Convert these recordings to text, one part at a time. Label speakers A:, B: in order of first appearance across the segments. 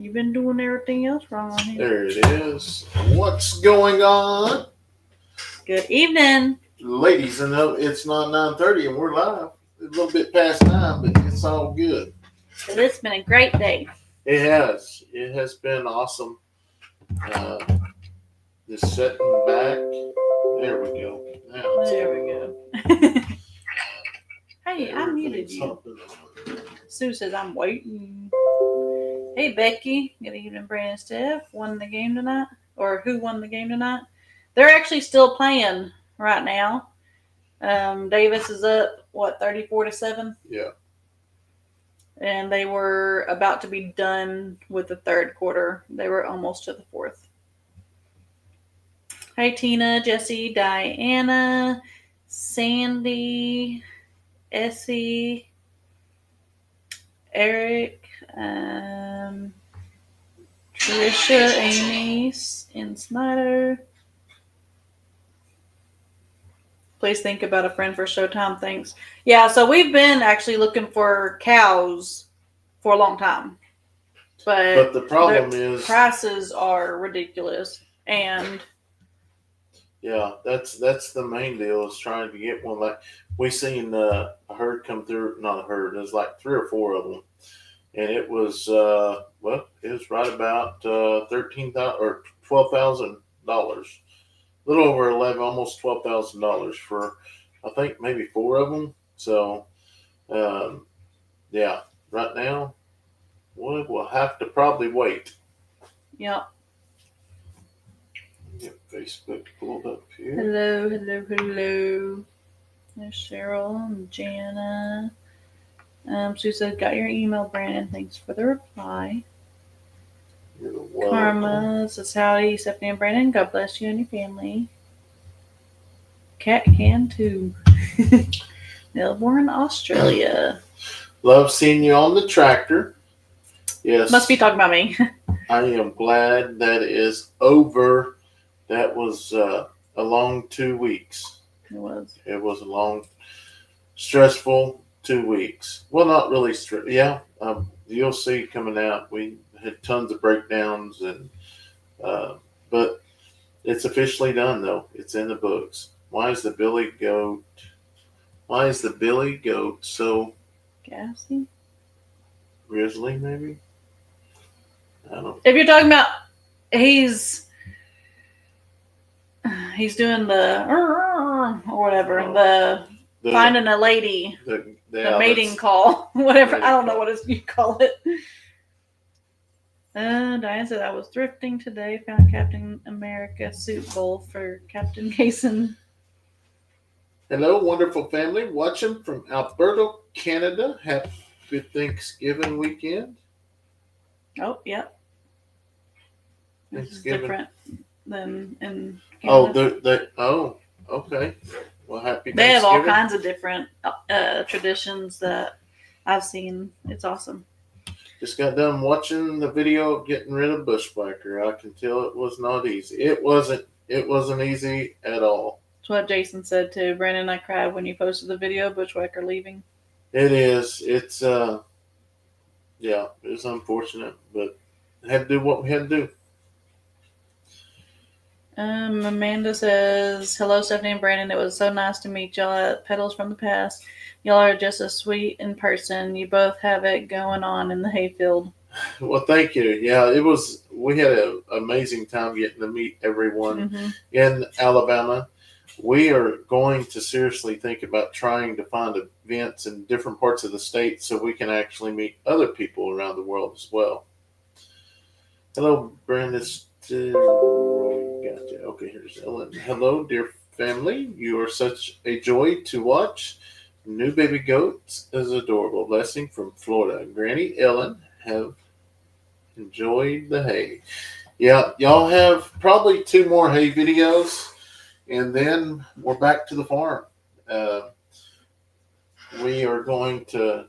A: You've been doing everything else wrong on here.
B: There it is. What's going on?
A: Good evening.
B: Ladies, and it's not 9:30 and we're live. It's a little bit past 9, but it's all good.
A: It's been a great day.
B: It has. It has been awesome. Just sitting back. There we go. Now
A: There we go. Hey, I muted you. Sue says I'm waiting. Hey, Becky. Good evening, Brandon and Steph. Won the game tonight? Or who won the game tonight? They're actually still playing right now. Davis is up, 34-7?
B: Yeah.
A: And they were about to be done with the third quarter. They were almost to the fourth. Hey, Tina, Jesse, Diana, Sandy, Essie, Eric, Trisha, Amy, and Snyder. Please think about a friend for Showtime. Thanks. Yeah, so we've been actually looking for cows for a long time. But
B: the problem is
A: prices are ridiculous. And
B: yeah, that's the main deal is trying to get one. Like we seen a herd come through, not a herd. There's like 3 or 4 of them, and it was it was right about $13,000 or $12,000, a little over 11, almost $12,000 for I think maybe 4 of them. So yeah, right now we'll have to probably wait.
A: Yep.
B: Get Facebook pulled up here.
A: Hello. There's Cheryl and Jana. Sue said, got your email, Brandon. Thanks for the reply.
B: You're welcome.
A: Karma says, howdy, Stephanie and Brandon. God bless you and your family. Cat can too. Melbourne, Australia.
B: Love seeing you on the tractor. Yes.
A: Must be talking about me.
B: I am glad that is over. That was a long 2 weeks.
A: It was.
B: It was a long, stressful 2 weeks. Well, not really stressful. Yeah, you'll see coming out. We had tons of breakdowns, and but it's officially done though. It's in the books. Why is the Billy Goat so
A: Gassy?
B: grizzly? Maybe. I don't know.
A: If you're talking about he's doing the or whatever, the finding a lady, the mating call, whatever. I don't know what you call it. Diane said I was thrifting today. Found Captain America suit bowl for Captain Kayson.
B: Hello, wonderful family. Watching from Alberta, Canada. Happy Thanksgiving weekend.
A: Oh, yep. This is different than in
B: Canada. Okay. Well, happy Thanksgiving.
A: They have all kinds of different traditions that I've seen. It's awesome.
B: Just got done watching the video of getting rid of Bushwhacker. I can tell it was not easy. It wasn't easy at all.
A: That's what Jason said too. Brandon and I cried when you posted the video of Bushwhacker leaving.
B: It is. It's it was unfortunate, but had to do what we had to do.
A: Amanda says, hello, Stephanie and Brandon. It was so nice to meet y'all at Petals from the Past. Y'all are just as sweet in person. You both have it going on in the hayfield.
B: Well, thank you. Yeah, it was. We had an amazing time getting to meet everyone in Alabama. We are going to seriously think about trying to find events in different parts of the state so we can actually meet other people around the world as well. Hello, Brandon. Gotcha. Okay, here's Ellen. Hello, dear family. You are such a joy to watch. New baby goats is adorable. Blessing from Florida. Granny Ellen have enjoyed the hay. Yeah, y'all have probably 2 more hay videos, and then we're back to the farm. We are going to,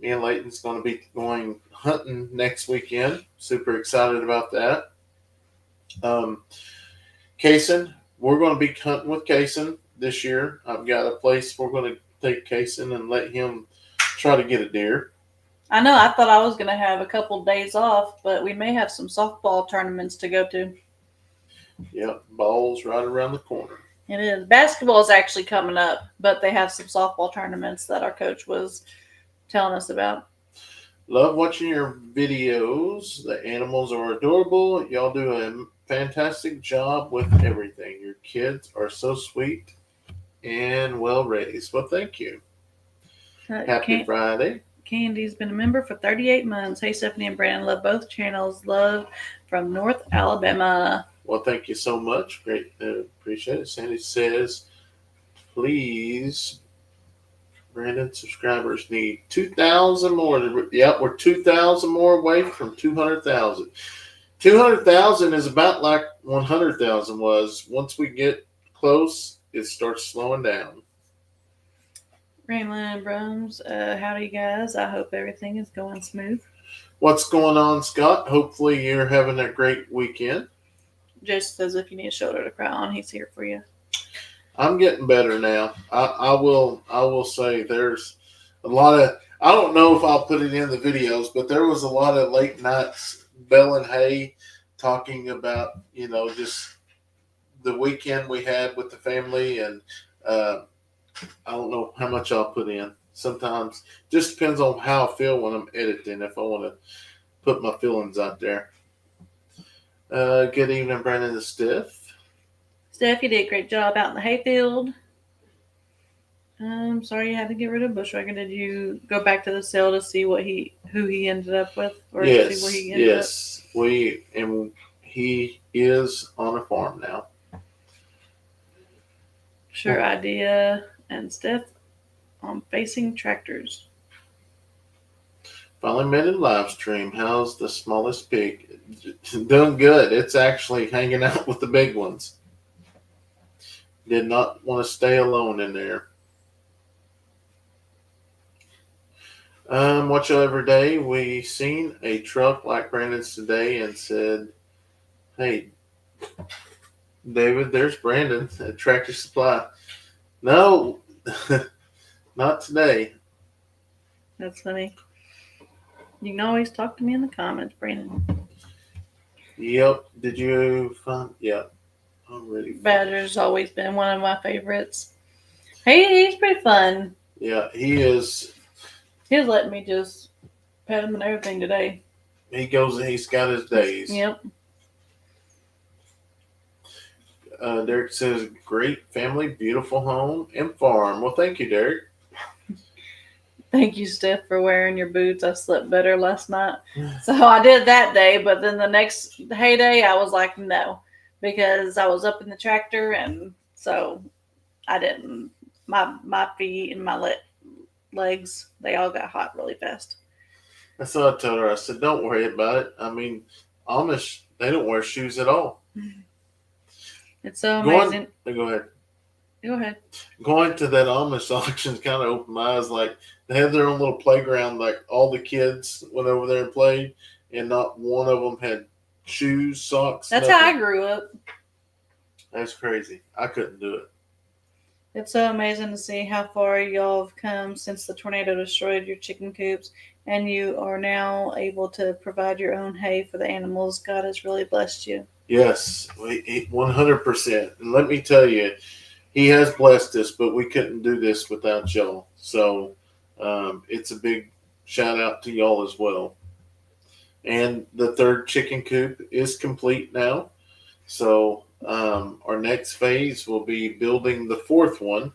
B: me and Leighton's going to be going hunting next weekend. Super excited about that. Kayson, we're going to be hunting with Kayson this year. I've got a place we're going to take Kayson and let him try to get a deer.
A: I know. I thought I was going to have a couple days off, but we may have some softball tournaments to go to.
B: Yep, ball's right around the corner.
A: It is. Basketball is actually coming up, but they have some softball tournaments that our coach was telling us about.
B: Love watching your videos. The animals are adorable. Y'all do a fantastic job with everything. Your kids are so sweet and well raised. Well, thank you. Happy Friday.
A: Candy's been a member for 38 months. Hey, Stephanie and Brandon, love both channels. Love from North Alabama.
B: Well, thank you so much. Great. Appreciate it. Sandy says, please, Brandon, subscribers need 2,000 more. Yep, we're 2,000 more away from 200,000. 200,000 is about like 100,000 was. Once we get close, it starts slowing down.
A: Raymond and Brums, howdy guys. I hope everything is going smooth.
B: What's going on, Scott? Hopefully you're having a great weekend.
A: Just as if you need a shoulder to cry on, he's here for you.
B: I'm getting better now. I will say there's a lot of, I don't know if I'll put it in the videos, but there was a lot of late nights belling hay, talking about, just the weekend we had with the family, and I don't know how much I'll put in. Sometimes just depends on how I feel when I'm editing, if I want to put my feelings out there. Good evening, Brandon and Steph.
A: Steph, you did a great job out in the hayfield. I'm sorry you had to get rid of Bushwagon. Did you go back to the sale to see who he ended up with, or
B: yes,
A: see where he ended up?
B: He is on a farm now.
A: Sure idea. And Steph on facing tractors.
B: Finally made a live stream. How's the smallest pig? Doing good. It's actually hanging out with the big ones. Did not want to stay alone in there. Watch every day. We seen a truck like Brandon's today and said, "Hey, David, there's Brandon at Tractor Supply." No, not today.
A: That's funny. You can always talk to me in the comments, Brandon.
B: Yep. Did you find? Yep. Already.
A: Badger's always been one of my favorites. He's pretty fun.
B: Yeah, he is.
A: He's letting me just pet him and everything today.
B: He goes and he's got his days.
A: Yep.
B: Derek says, great family, beautiful home, and farm. Well, thank you, Derek.
A: Thank you, Steph, for wearing your boots. I slept better last night. So I did that day, but then the next heyday, I was like, no, because I was up in the tractor, and so I didn't. My feet and my legs, they all got hot really fast.
B: That's what I told her. I said, don't worry about it. I mean, Amish, they don't wear shoes at all.
A: It's so amazing.
B: Go ahead.
A: Go ahead.
B: Going to that Amish auction kind of opened my eyes. Like, they had their own little playground. Like, all the kids went over there and played, and not one of them had shoes, socks.
A: That's nothing. How I grew up.
B: That's crazy. I couldn't do it.
A: It's so amazing to see how far y'all have come since the tornado destroyed your chicken coops, and you are now able to provide your own hay for the animals. God has really blessed you.
B: Yes, 100%. And let me tell you, he has blessed us, but we couldn't do this without y'all. So it's a big shout out to y'all as well. And the third chicken coop is complete now. So our next phase will be building the fourth one.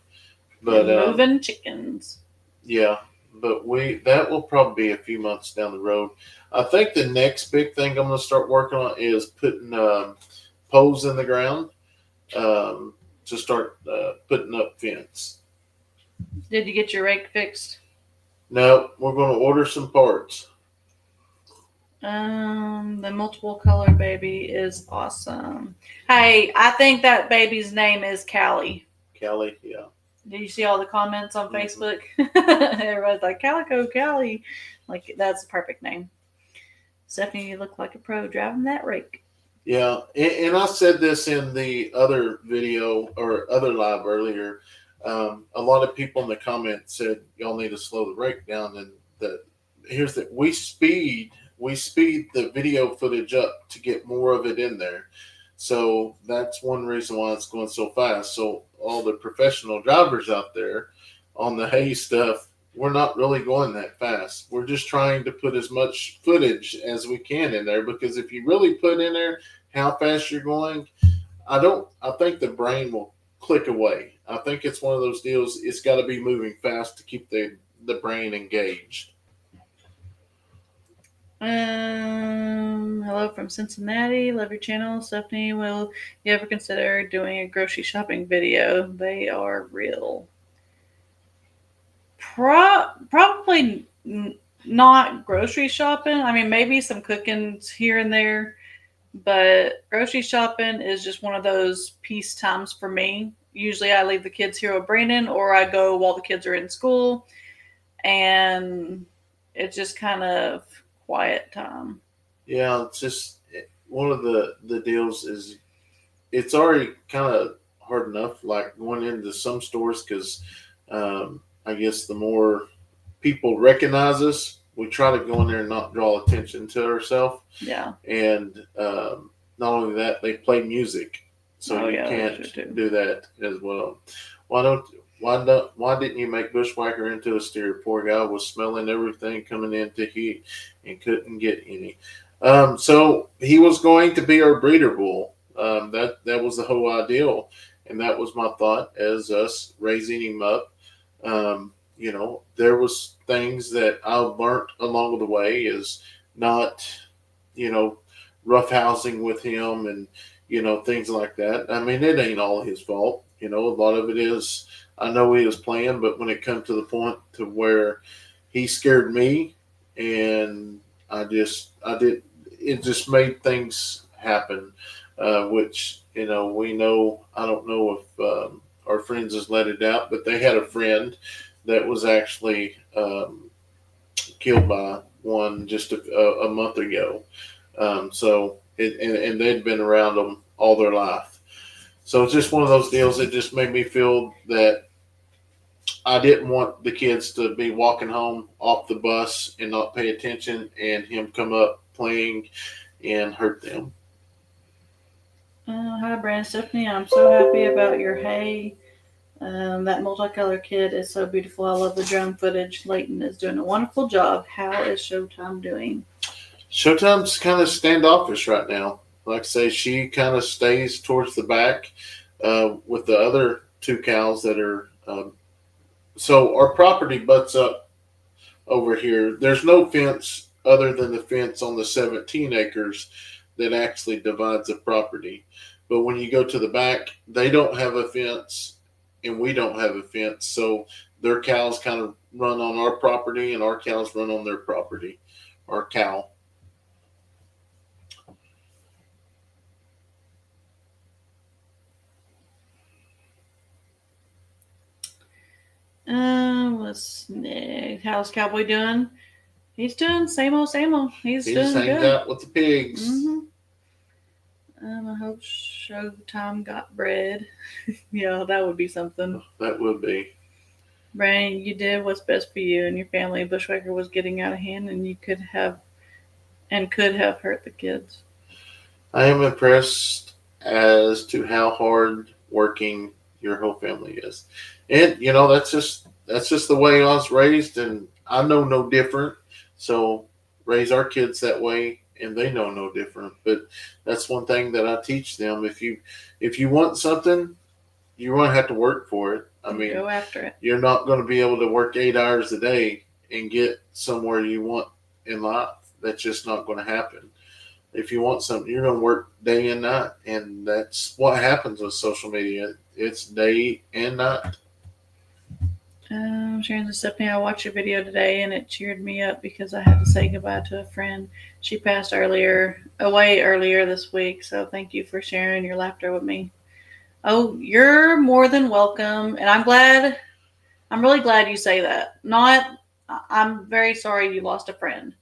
B: But
A: moving chickens.
B: Yeah, but that will probably be a few months down the road. I think the next big thing I'm going to start working on is putting poles in the ground to start putting up fence.
A: Did you get your rake fixed?
B: No, we're going to order some parts.
A: The multiple color baby is awesome. Hey, I think that baby's name is Callie.
B: Callie, yeah.
A: Did you see all the comments on Facebook? Everybody's like, Calico, Callie. Like, that's a perfect name. Stephanie, you look like a pro driving that rake.
B: Yeah, and I said this in the other video or other live earlier. A lot of people in the comments said y'all need to slow the rake down, and here's the we speed the video footage up to get more of it in there. So that's one reason why it's going so fast. So all the professional drivers out there on the hay stuff, we're not really going that fast. We're just trying to put as much footage as we can in there, because if you really put in there how fast you're going, I think the brain will click away. I think it's one of those deals, it's got to be moving fast to keep the brain engaged.
A: Hello from Cincinnati. Love your channel, Stephanie. Will you ever consider doing a grocery shopping video? They are real. Probably not grocery shopping. I mean, maybe some cooking here and there, but grocery shopping is just one of those peace times for me. Usually, I leave the kids here with Brandon, or I go while the kids are in school, and it's just kind of quiet time.
B: Yeah, it's just one of the deals is it's already kind of hard enough, like going into some stores, because I guess the more people recognize us, we try to go in there and not draw attention to ourselves.
A: Yeah.
B: And not only that, they play music, so you
A: yeah,
B: can't do that as well. Why didn't you make Bushwhacker into a steer? Poor guy was smelling everything coming into heat and couldn't get any. So he was going to be our breeder bull. That was the whole ideal, and that was my thought as us raising him up. There was things that I learned along the way is not, roughhousing with him and things like that. I mean, it ain't all his fault. A lot of it is. I know he was playing, but when it comes to the point to where he scared me, and I did. It just made things happen, which we know. I don't know if our friends has let it out, but they had a friend that was actually killed by one just a month ago. And they'd been around them all their life. So it's just one of those deals that just made me feel that I didn't want the kids to be walking home off the bus and not pay attention, and him come up playing and hurt them.
A: Hi, Brand Stephanie. I'm so happy about your hay. That multicolored kid is so beautiful. I love the drone footage. Leighton is doing a wonderful job. How is Showtime doing?
B: Showtime's kind of standoffish right now. Like I say, she kind of stays towards the back with the other two cows that are. So our property butts up over here. There's no fence other than the fence on the 17 acres that actually divides the property. But when you go to the back, they don't have a fence and we don't have a fence. So their cows kind of run on our property and our cows run on their property, our cow.
A: What's next? How's Cowboy doing? He's doing same old, same old. He's
B: He
A: doing
B: just hangs
A: good.
B: out with the pigs.
A: I hope Showtime got bread. Yeah, that would be something.
B: That would be.
A: Brian, you did what's best for you and your family. Bushwhacker was getting out of hand, and you could have hurt the kids.
B: I am impressed as to how hard working your whole family is, and that's just the way I was raised, and I know no different. So raise our kids that way, and they know no different. But that's one thing that I teach them: if you want something, you're going to have to work for it. I mean,
A: go after it.
B: You're not going to be able to work 8 hours a day and get somewhere you want in life. That's just not going to happen. If you want something, you're going to work day and night, and that's what happens with social media. It's day and night.
A: Sharon and Stephanie, I watched your video today, and it cheered me up because I had to say goodbye to a friend. She passed away earlier this week, so thank you for sharing your laughter with me. Oh, you're more than welcome, and I'm really glad you say that. I'm very sorry you lost a friend,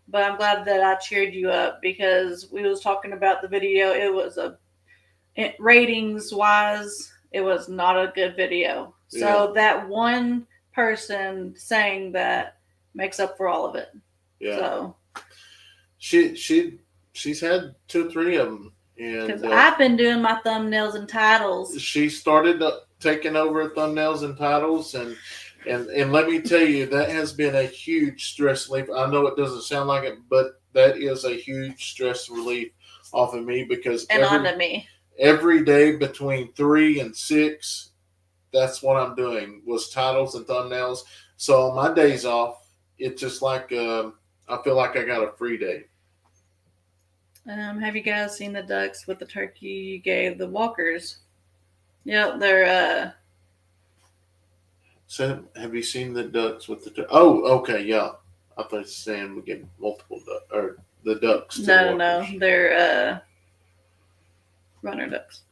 A: but I'm glad that I cheered you up because we was talking about the video. It was ratings wise, it was not a good video. So that one person saying that makes up for all of it.
B: Yeah.
A: So
B: she's had 2 or 3 of them,
A: because
B: and
A: I've been doing my thumbnails and titles.
B: she started taking over thumbnails and titles, and let me tell you, that has been a huge stress relief. I know it doesn't sound like it, but that is a huge stress relief off of me, because
A: And onto me.
B: every day between 3 and 6, that's what I'm doing, was titles and thumbnails. So on my days off, it's just like I feel like I got a free day.
A: Have you guys seen the ducks with the turkey you gave the walkers? Yep, they're
B: So have you seen the ducks with the? Oh, okay, yeah. I thought you were saying we get multiple or the ducks. To
A: no, they're runner ducks.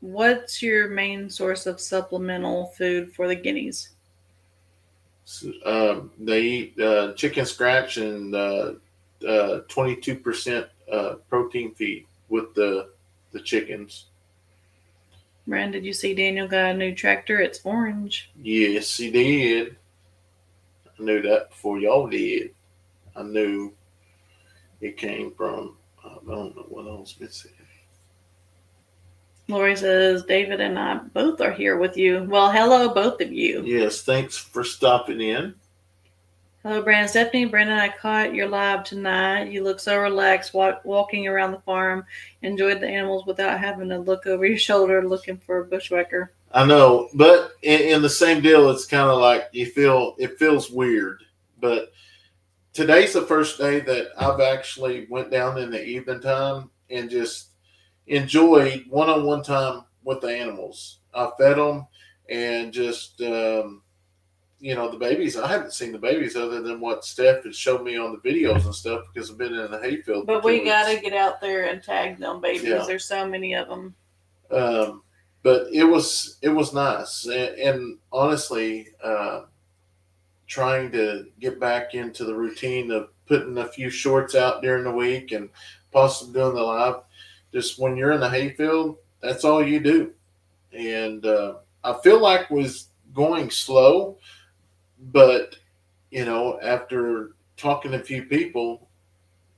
A: What's your main source of supplemental food for the guineas?
B: They eat chicken scratch and 22% protein feed with the chickens.
A: Brand, did you see Daniel got a new tractor? It's orange.
B: Yes, he did. I knew that before y'all did. I knew it came from. I don't know what else missing.
A: Lori says, David and I both are here with you. Well, hello, both of you.
B: Yes, thanks for stopping in.
A: Hello, Brandon. Stephanie, Brandon, I caught your live tonight. You look so relaxed walking around the farm. Enjoyed the animals without having to look over your shoulder looking for a bushwhacker.
B: I know, but in the same deal, it's kind of like it feels weird. But today's the first day that I've actually went down in the evening time and just enjoyed one-on-one time with the animals. I fed them and just the babies. I haven't seen the babies other than what Steph has showed me on the videos and stuff, because I've been in the hayfield.
A: But we got to get out there and tag them babies. Yeah. There's so many of them.
B: But it was nice, and honestly, trying to get back into the routine of putting a few shorts out during the week and possibly doing the live. Just when you're in the hayfield, that's all you do. And I feel like was going slow, but after talking to a few people,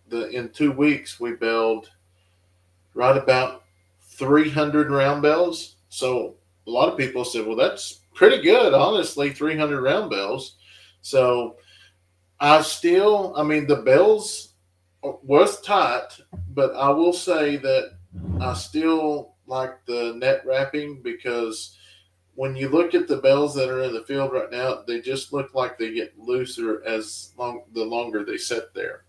B: in 2 weeks we bailed right about 300 round bells. So a lot of people said, well, that's pretty good, honestly, 300 round bells. So the bells was tight, but I will say that I still like the net wrapping, because when you look at the bells that are in the field right now, they just look like they get looser the longer they sit there.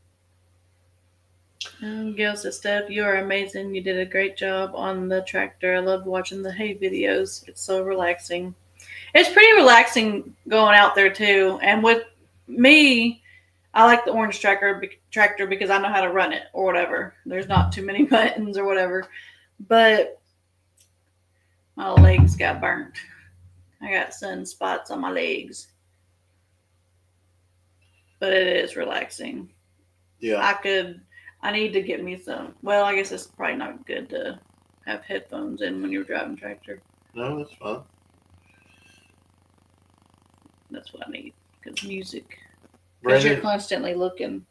A: Gail says, Steph, you are amazing. You did a great job on the tractor. I love watching the hay videos. It's so relaxing. It's pretty relaxing going out there too. And with me, I like the orange tractor because I know how to run it or whatever. There's not too many buttons or whatever. But my legs got burnt. I got sunspots on my legs. But it is relaxing.
B: Yeah.
A: I need to get me some. Well, I guess it's probably not good to have headphones in when you're driving tractor.
B: No, that's fine.
A: That's what I need, because music. Because you're constantly looking.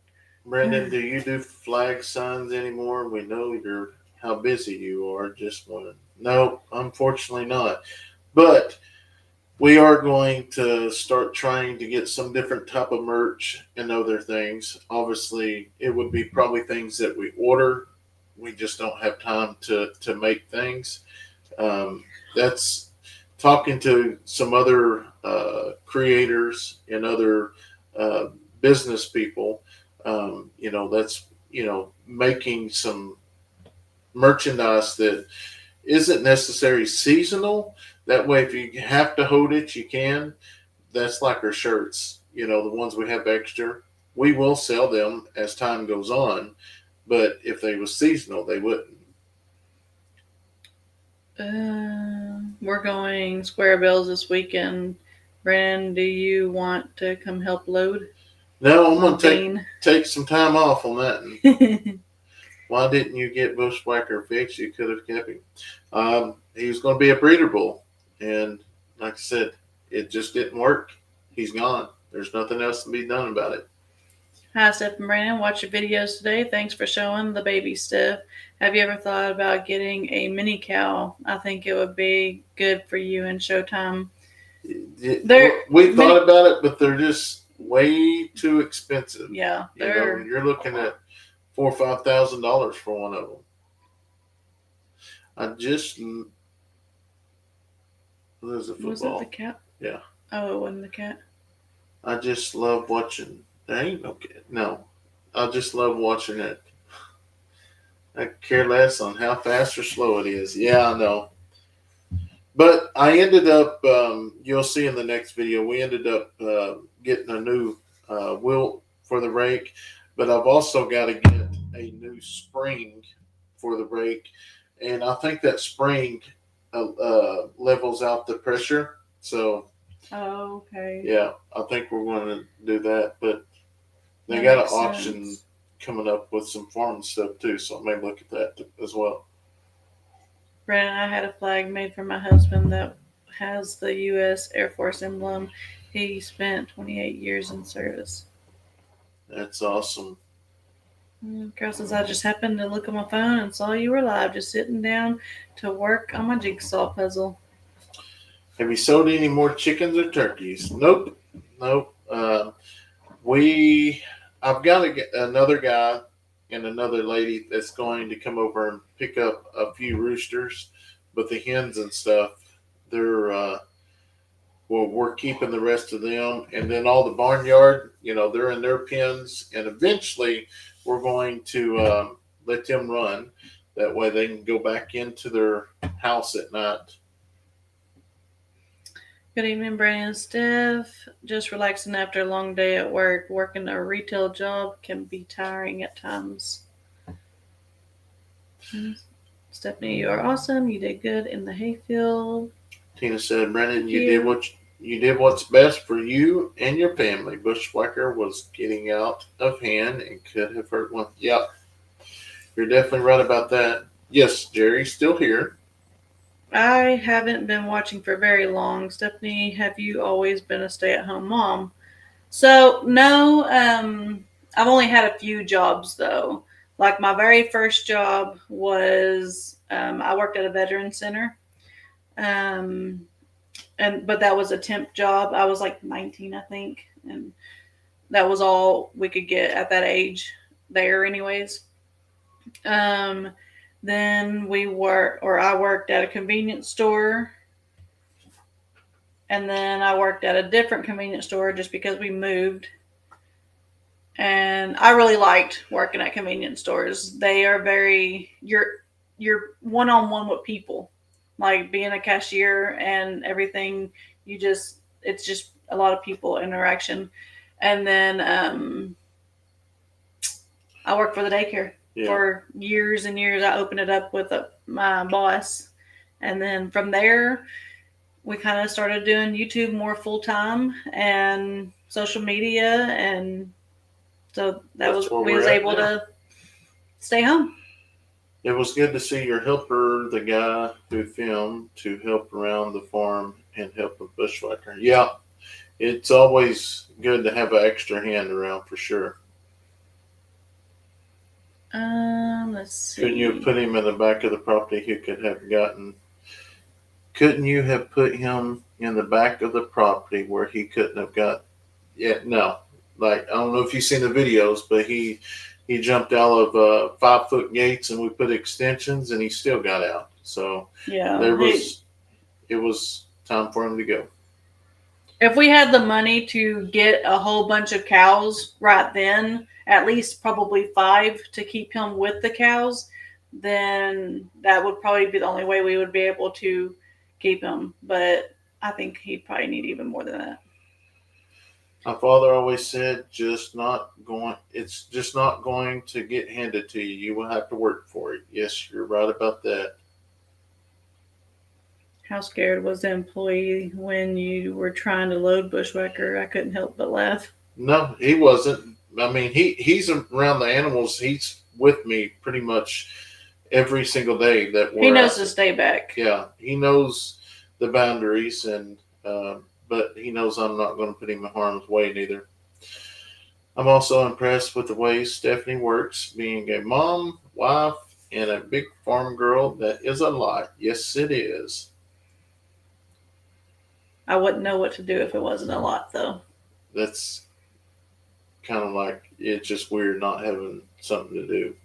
B: Brandon, do you do flag signs anymore? We know how busy you are. Just wanted. No, unfortunately not. But we are going to start trying to get some different type of merch and other things. Obviously, it would be probably things that we order. We just don't have time to make things. That's talking to some other creators and other business people. That's making some merchandise that isn't necessarily seasonal. That way, if you have to hold it, you can. That's like our shirts, the ones we have extra. We will sell them as time goes on, but if they were seasonal, they wouldn't.
A: We're going Square Bills this weekend. Brandon, do you want to come help load?
B: No, I'm going to take some time off on that. Why didn't you get Bushwhacker fixed? You could have kept him. He was going to be a breeder bull. And like I said, it just didn't work. He's gone. There's nothing else to be done about it.
A: Hi, Steph and Brandon. Watch your videos today. Thanks for showing the baby stuff. Have you ever thought about getting a mini cow? I think it would be good for you in Showtime.
B: We thought about it, but they're just way too expensive.
A: Yeah,
B: you're looking at $4,000 or $5,000 for one of them. Was it football?
A: Was it the cat?
B: Yeah.
A: Oh, it wasn't the cat.
B: I just love watching. There ain't no cat. No, I just love watching it. I care less on how fast or slow it is. Yeah, I know. But I ended up, you'll see in the next video, we ended up getting a new wheel for the rake. But I've also got to get a new spring for the rake. And I think that spring levels out the pressure. So,
A: oh, okay.
B: Yeah, I think we're going to do that. But they got an auction coming up with some farm stuff too. So I may look at that as well.
A: Brandon, I had a flag made for my husband that has the U.S. Air Force emblem. He spent 28 years in service.
B: That's awesome.
A: Carol says, I just happened to look at my phone and saw you were live, just sitting down to work on my jigsaw puzzle.
B: Have you sold any more chickens or turkeys? Nope. I've got another guy and another lady that's going to come over and pick up a few roosters, but the hens and stuff, we're keeping the rest of them, and then all the barnyard, they're in their pens, and eventually we're going to let them run. That way they can go back into their house at night.
A: Good evening, Brandon and Steph. Just relaxing after a long day at work. Working a retail job can be tiring at times. Stephanie, you are awesome. You did good in the hayfield.
B: Tina said, Brandon, you did what's best for you and your family. Bushwhacker was getting out of hand and could have hurt one. Yep. You're definitely right about that. Yes, Jerry's still here.
A: I haven't been watching for very long. Stephanie, have you always been a stay-at-home mom? So, no, I've only had a few jobs, though. Like, my very first job was I worked at a veteran center. But that was a temp job. I was like 19, I think. And that was all we could get at that age there anyways. Then I worked at a convenience store. And then I worked at a different convenience store just because we moved. And I really liked working at convenience stores. They are you're one-on-one with people. Like being a cashier and everything, it's just a lot of people interaction. And then I worked for the daycare for years and years. I opened it up with my boss. And then from there, we kind of started doing YouTube more full time and social media. And so we was able to stay home.
B: It was good to see your helper, the guy who filmed, to help around the farm and help with Bushwhacker. Yeah, it's always good to have an extra hand around for sure.
A: Let's see.
B: Couldn't you have put him in the back of the property? Couldn't you have put him in the back of the property where he couldn't have got? Yeah, no. Like, I don't know if you've seen the videos, but he jumped out of 5-foot gates and we put extensions and he still got out. So it was time for him to go.
A: If we had the money to get a whole bunch of cows right then, at least probably 5 to keep him with the cows, then that would probably be the only way we would be able to keep him. But I think he'd probably need even more than that.
B: My father always said, it's just not going to get handed to you. You will have to work for it. Yes, you're right about that.
A: How scared was the employee when you were trying to load Bushwhacker? I couldn't help but laugh.
B: No, he wasn't. I mean, he's around the animals. He's with me pretty much every single day. He
A: knows to stay back.
B: Yeah, he knows the boundaries, and but he knows I'm not going to put him in harm's way neither. I'm also impressed with the way Stephanie works, being a mom, wife, and a big farm girl. That is a lot. Yes, it is.
A: I wouldn't know what to do if it wasn't a lot, though.
B: That's kind of like it's just weird not having something to do.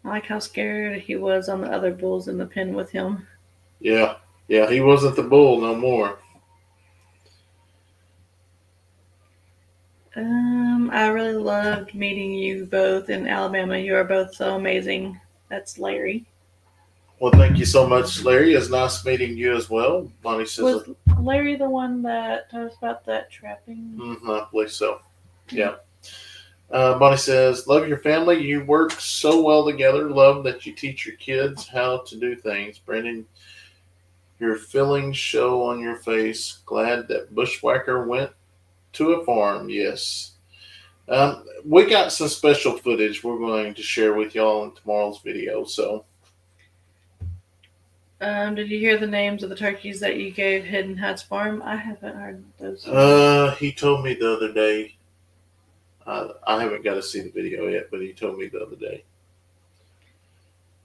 A: I like how scared he was on the other bulls in the pen with him.
B: Yeah, yeah, he wasn't the bull no more.
A: I really loved meeting you both in Alabama. You are both so amazing. That's Larry.
B: Well, thank you so much, Larry. It's nice meeting you as well. Bonnie says,
A: Was Larry the one that told us about that trapping?
B: I believe so. Yeah. Bonnie says, love your family. You work so well together. Love that you teach your kids how to do things. Brandon, your feelings show on your face. Glad that Bushwhacker went to a farm. Yes. We got some special footage we're going to share with y'all in tomorrow's video. So,
A: Did you hear the names of the turkeys that you gave Hidden Huts Farm? I haven't heard those.
B: He told me the other day. I haven't got to see the video yet, but he told me the other day.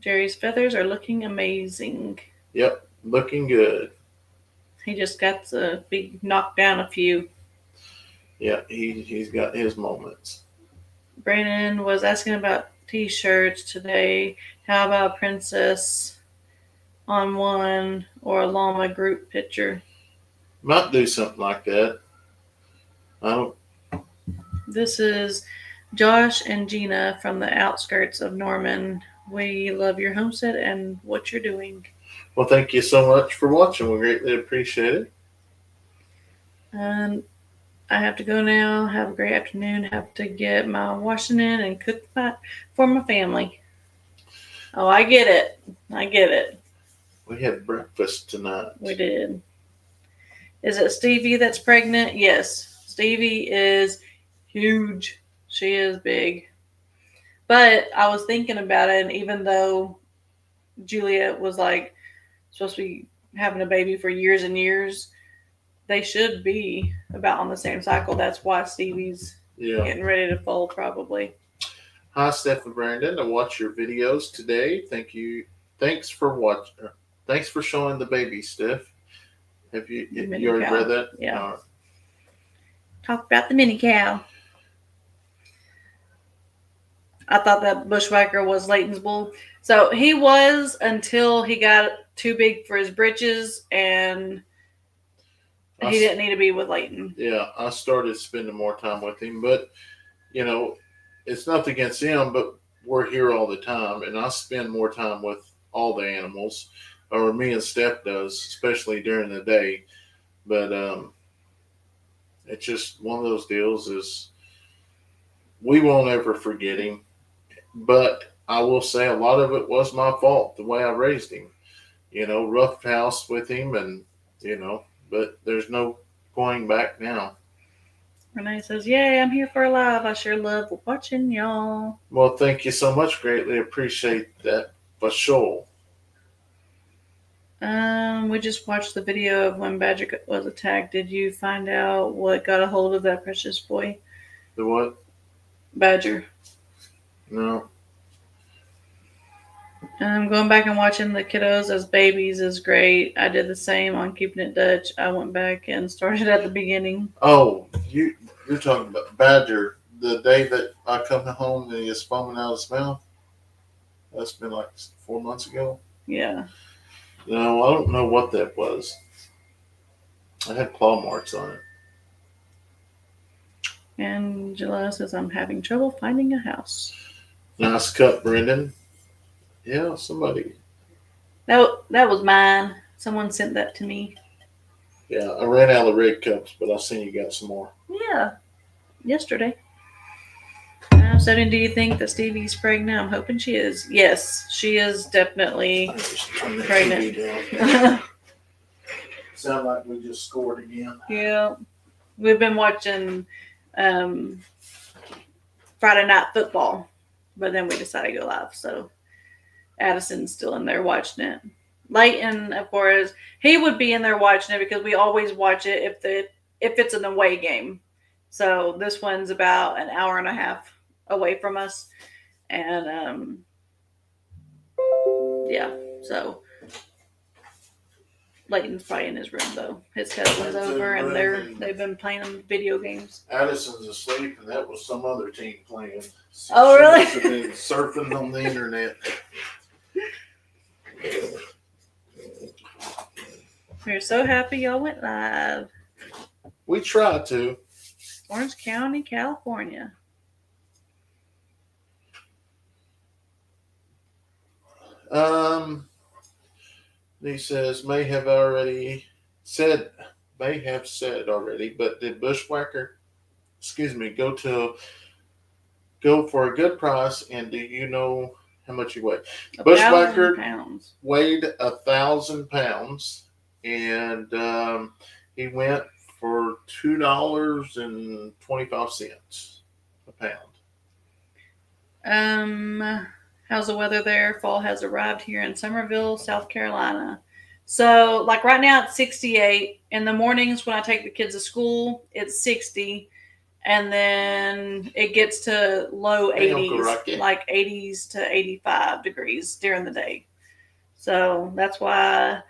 A: Jerry's feathers are looking amazing.
B: Yep, looking good.
A: He just got to be knocked down a few.
B: Yeah, he's got his moments.
A: Brandon was asking about t-shirts today. How about Princess on one or a llama group picture?
B: Might do something like that. I don't.
A: This is Josh and Gina from the outskirts of Norman. We love your homestead and what you're doing.
B: Well, thank you so much for watching. We greatly appreciate it.
A: And I have to go now. Have a great afternoon. Have to get my washing in and cook for my family. Oh, I get it. I get it.
B: We had breakfast tonight.
A: We did. Is it Stevie that's pregnant? Yes. Stevie is huge. She is big. But I was thinking about it, and even though Juliet was like supposed to be having a baby for years and years, they should be about on the same cycle. That's why Stevie's getting ready to foal probably.
B: Hi, Steph and Brandon. I watch your videos today. Thank you. Thanks for watching. Thanks for showing the baby, Steph. Have you already read that?
A: Yeah. Talk about the mini cow. I thought that Bushwhacker was Leighton's bull. So he was until he got too big for his britches, and he didn't need to be with Leighton.
B: Yeah, I started spending more time with him, but it's nothing against him, but we're here all the time, and I spend more time with all the animals, or me and Steph does, especially during the day. But it's just one of those deals is we won't ever forget him. But I will say a lot of it was my fault, the way I raised him. Rough house with him, and but there's no going back now.
A: Renee says, "Yay, I'm here for a live. I sure love watching y'all."
B: Well, thank you so much. Greatly appreciate that for sure.
A: We just watched the video of when Badger was attacked. Did you find out what got a hold of that precious boy?
B: The what?
A: Badger.
B: No.
A: Going back and watching the kiddos as babies is great. I did the same on Keeping It Dutch. I went back and started at the beginning.
B: Oh, you're talking about Badger. The day that I come home and he is foaming out of his mouth. That's been like 4 months ago.
A: Yeah.
B: No, I don't know what that was. I had claw marks on it.
A: Angela says, I'm having trouble finding a house.
B: Nice cut, Brendan. Yeah, somebody.
A: That was mine. Someone sent that to me.
B: Yeah, I ran out of red cups, but I seen you got some more.
A: Yeah, yesterday. So, do you think that Stevie's pregnant? I'm hoping she is. Yes, she is definitely pregnant.
B: Sound like we just scored again.
A: Yeah, we've been watching Friday Night Football, but then we decided to go live. So Addison's still in there watching it. Leighton, of course, he would be in there watching it because we always watch it if it's an away game. So this one's about an hour and a half away from us, and yeah. So Leighton's probably in his room though. His cousin's over, and they've been playing video games.
B: Addison's asleep, and that was some other team playing.
A: Oh, really?
B: She must have been surfing on the internet.
A: We're so happy y'all went live.
B: We tried to.
A: Orange County, California.
B: He says may have said already, but did Bushwhacker, go for a good price? And do you know how much he weighed? Bushwhacker weighed 1,000 pounds, and he went for $2.25 a pound.
A: How's the weather there? Fall has arrived here in Summerville, South Carolina. So, like right now, it's 68. In the mornings when I take the kids to school, it's 60. And then it gets to low 80s, like 80s to 85 degrees during the day. So, that's why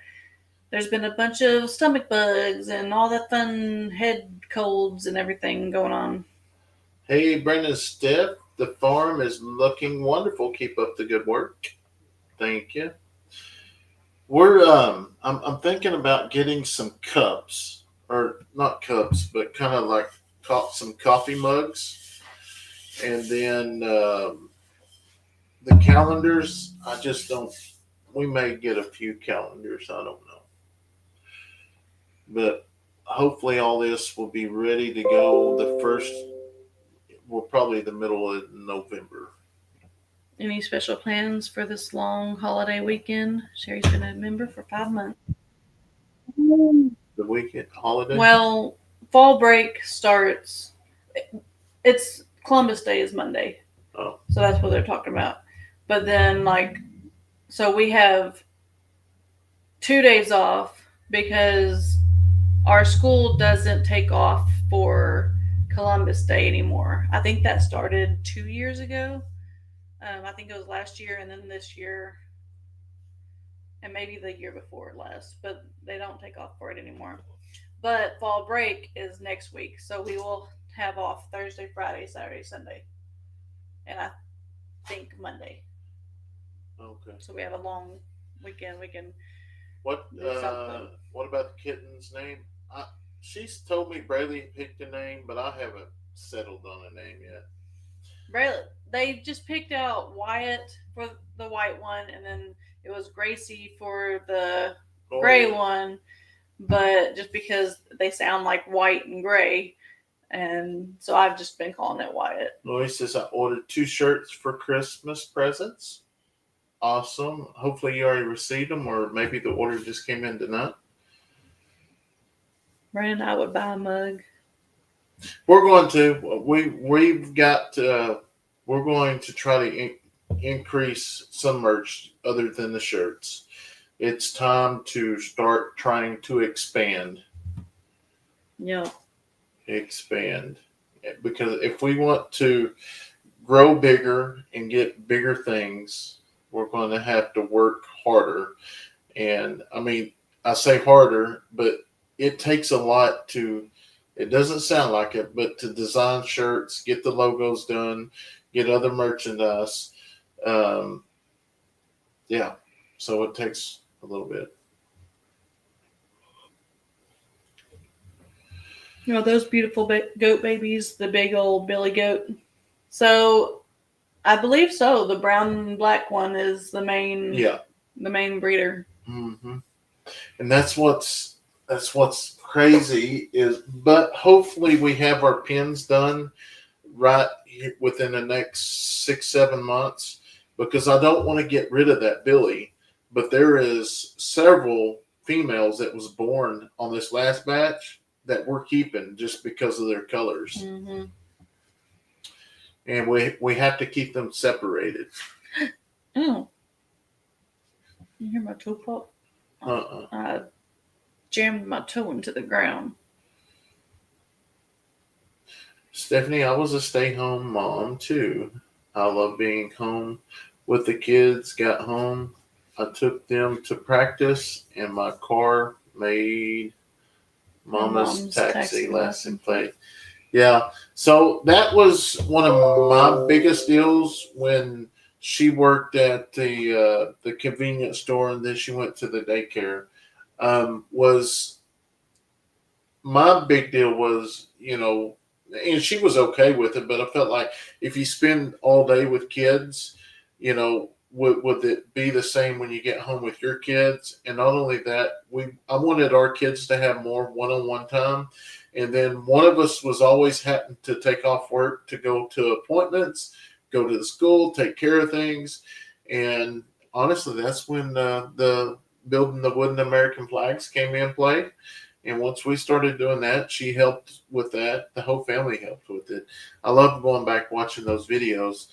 A: there's been a bunch of stomach bugs and all that fun head colds and everything going on.
B: Hey, Brendan Steph. The farm is looking wonderful. Keep up the good work. Thank you. We're I'm thinking about getting some cups, or not cups, but kind of like some coffee mugs, and then the calendars. I just don't. We may get a few calendars. I don't know, but hopefully all this will be ready to go the first. Well, probably the middle of November.
A: Any special plans for this long holiday weekend? Sherry's been a member for 5 months.
B: The weekend holiday?
A: Well, fall break starts. It's Columbus Day is Monday.
B: Oh.
A: So that's what they're talking about. But then, so we have 2 days off because our school doesn't take off for Columbus Day anymore. I think that started 2 years ago. I think it was last year and then this year and maybe the year before last, but they don't take off for it anymore. But fall break is next week, so we will have off Thursday, Friday, Saturday, Sunday, and I think Monday.
B: Okay.
A: So we have a long weekend. We can.
B: What about the kitten's name? She's told me Braylee picked a name, but I haven't settled on a name yet.
A: Braylee, they just picked out Wyatt for the white one, and then it was Gracie for the gray one. But just because they sound like white and gray, and so I've just been calling it Wyatt.
B: Louis says I ordered 2 shirts for Christmas presents. Awesome. Hopefully you already received them, or maybe the order just came in tonight.
A: Brandon, I would buy a mug.
B: We're going to. We've got. We're going to try to increase some merch other than the shirts. It's time to start trying to expand.
A: Yeah.
B: Expand, because if we want to grow bigger and get bigger things, we're going to have to work harder. And I mean, I say harder, but it takes a lot to, it doesn't sound like it, but to design shirts, get the logos done, get other merchandise. Yeah. So it takes a little bit.
A: You know, those beautiful goat babies, the big old Billy goat. So I believe so. The brown and black one is the main.
B: Yeah.
A: The main breeder.
B: Mm-hmm. And that's what's crazy is, but hopefully we have our pins done right within the next 6-7 months, because I don't want to get rid of that Billy. But there is several females that was born on this last batch that we're keeping just because of their colors.
A: Mm-hmm.
B: And we have to keep them separated.
A: Oh. You hear my toe pop? I jammed my toe into the ground.
B: Stephanie, I was a stay-home mom too. I love being home with the kids. Got home, I took them to practice, and my car made
A: My
B: Mama's
A: mom's
B: taxi lesson plate. Yeah, so that was one of my biggest deals when she worked at the convenience store, and then she went to the daycare. Was my big deal was, and she was okay with it, but I felt like if you spend all day with kids, would it be the same when you get home with your kids? And not only that, I wanted our kids to have more one-on-one time. And then one of us was always having to take off work to go to appointments, go to the school, take care of things. And honestly, that's when the building the wooden American flags came in play. And once we started doing that, she helped with that. The whole family helped with it. I loved going back watching those videos,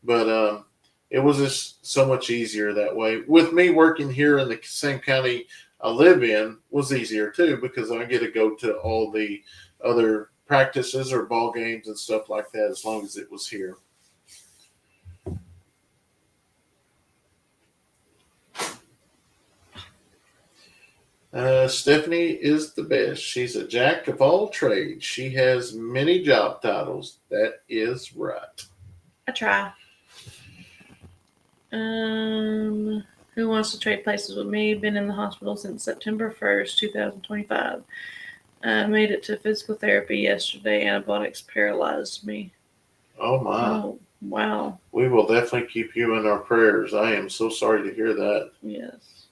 B: but it was just so much easier that way. With me working here in the same county I live in was easier too, because I get to go to all the other practices or ball games and stuff like that as long as it was here. Stephanie is the best. She's a jack of all trades. She has many job titles. That is right.
A: I try. Who wants to trade places with me? Been in the hospital since September 1st, 2025. Made it to physical therapy yesterday. Antibiotics paralyzed me.
B: Oh, my.
A: Oh, wow.
B: We will definitely keep you in our prayers. I am so sorry to hear that.
A: Yes.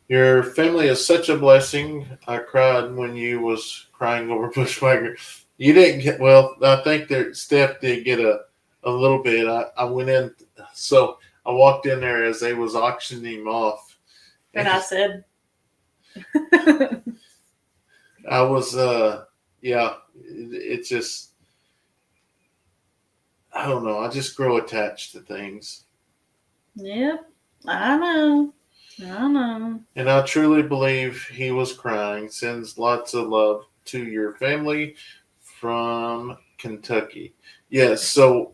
B: Your family is such a blessing. I cried when you was crying over Bushwhacker. You didn't get, well, I think that Steph did get a little bit. I went in, so I walked in there as they was auctioning him off.
A: And I said,
B: I was, it's just, I don't know. I just grow attached to things.
A: Yep, I know.
B: And I truly believe he was crying. Sends lots of love to your family from Kentucky. Yes, so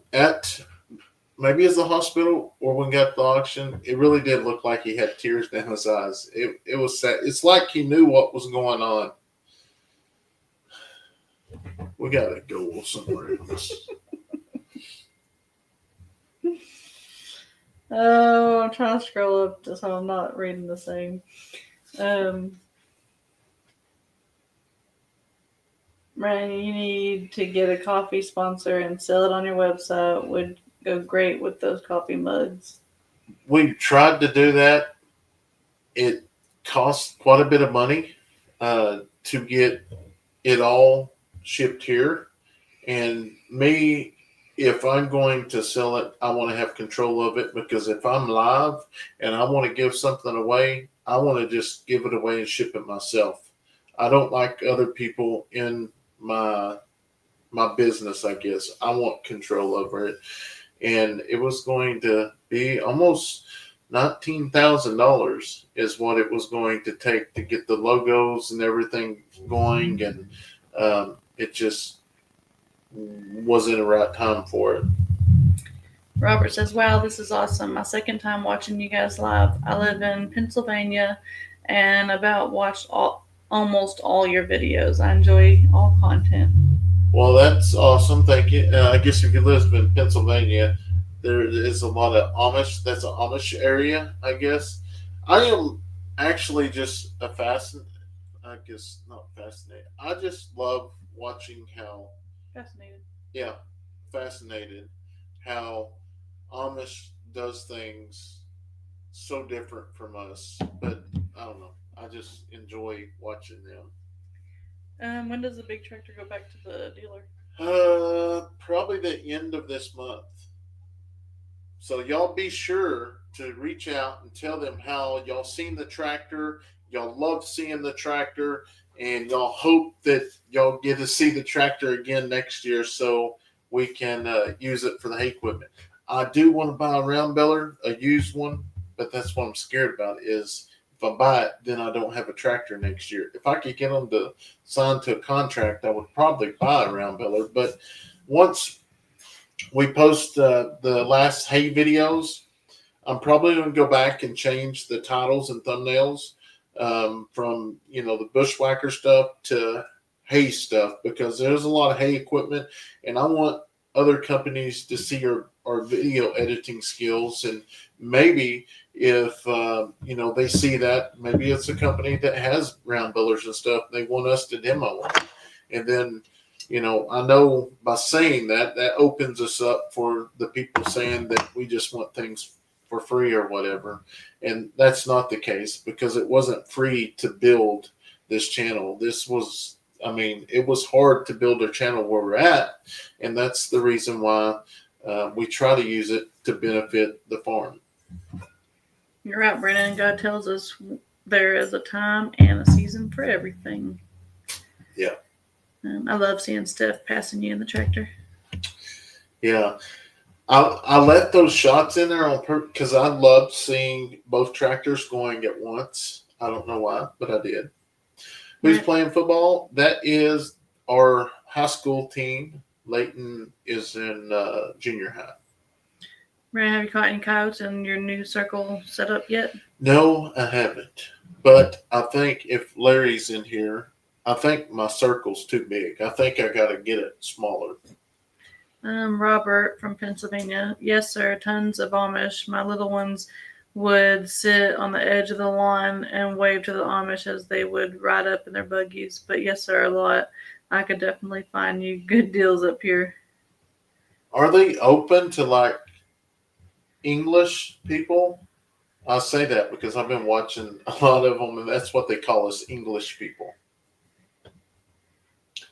B: maybe as the hospital or when we got the auction, it really did look like he had tears down his eyes. It was sad. It's like he knew what was going on. We gotta go somewhere else.
A: Oh, I'm trying to scroll up so I'm not reading the same. Ryan, you need to get a coffee sponsor and sell it on your website. Would go great with those coffee mugs.
B: We tried to do that. It cost quite a bit of money to get it all shipped here. And me, if I'm going to sell it, I want to have control of it, because if I'm live and I want to give something away, I want to just give it away and ship it myself. I don't like other people in my business, I guess. I want control over it. And it was going to be almost $19,000 is what it was going to take to get the logos and everything going. And it just wasn't the right time for it.
A: Robert says, wow, this is awesome. My second time watching you guys live. I live in Pennsylvania and about watched almost all your videos. I enjoy all content.
B: Well, that's awesome. Thank you. I guess if you live in Pennsylvania, there is a lot of Amish. That's an Amish area, I guess. I am actually just I guess not fascinated. I just love watching how fascinated how Amish does things so different from us. But I don't know. I just enjoy watching them.
A: When does the big tractor go back to the dealer?
B: Probably the end of this month. So y'all be sure to reach out and tell them how y'all seen the tractor. Y'all love seeing the tractor, and y'all hope that y'all get to see the tractor again next year so we can use it for the hay equipment. I do want to buy a round baler, a used one, but that's what I'm scared about is if I buy it, then I don't have a tractor next year. If I could get them to sign to a contract, I would probably buy a round biller. But once we post the last hay videos, I'm probably going to go back and change the titles and thumbnails from the bushwhacker stuff to hay stuff, because there's a lot of hay equipment, and I want other companies to see our video editing skills, and maybe if they see that, maybe it's a company that has round billers and stuff, they want us to demo it, and then I know by saying that opens us up for the people saying that we just want things for free or whatever. And that's not the case, because it wasn't free to build this channel. It was hard to build a channel where we're at. And that's the reason why we try to use it to benefit the farm.
A: You're right, Brennan. God tells us there is a time and a season for everything.
B: Yeah.
A: I love seeing Steph passing you in the tractor.
B: Yeah. I let those shots in there on purpose because I loved seeing both tractors going at once. I don't know why, but I did. Who's playing football? That is our high school team. Leighton is in junior high.
A: Brandon, have you caught any coyotes in your new circle set up yet?
B: No, I haven't. But I think if Larry's in here, I think my circle's too big. I think I got to get it smaller.
A: Robert from Pennsylvania. Yes, sir. Tons of Amish. My little ones would sit on the edge of the lawn and wave to the Amish as they would ride up in their buggies. But yes, sir, a lot. I could definitely find you good deals up here.
B: Are they open to English people? I say that because I've been watching a lot of them, and that's what they call us, English people.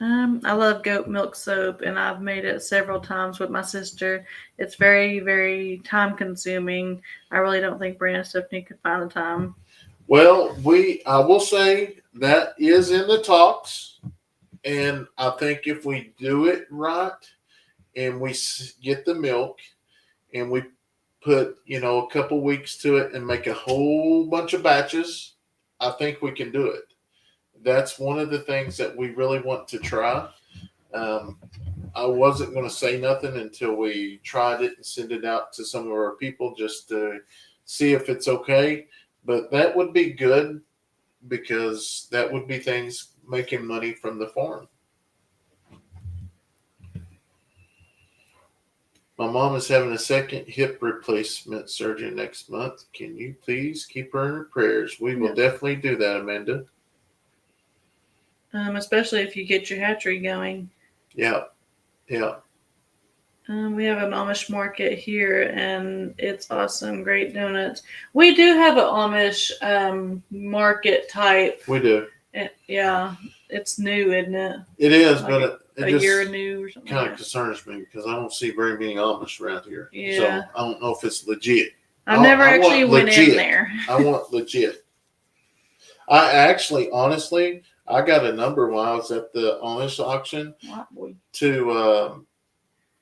A: I love goat milk soap, and I've made it several times with my sister. It's very, very time consuming. I really don't think Brandon and Stephanie could find the time.
B: Well, I will say that is in the talks, and I think if we do it right and we get the milk and we put, a couple weeks to it and make a whole bunch of batches, I think we can do it. That's one of the things that we really want to try. I wasn't going to say nothing until we tried it and send it out to some of our people just to see if it's okay. But that would be good, because that would be things making money from the farm. My mom is having a second hip replacement surgery next month. Can you please keep her in your prayers? We will definitely do that, Amanda.
A: Especially if you get your hatchery going.
B: Yeah.
A: We have an Amish market here, and it's awesome. Great donuts. We do have an Amish market type.
B: We do.
A: Yeah. It's new, isn't it?
B: It is, but it just
A: year new or something.
B: Kind of concerns me because I don't see very many Amish around here.
A: Yeah.
B: So I don't know if it's legit.
A: I never actually went in there.
B: I want legit. I actually, honestly, I got a number while I was at the Amish auction to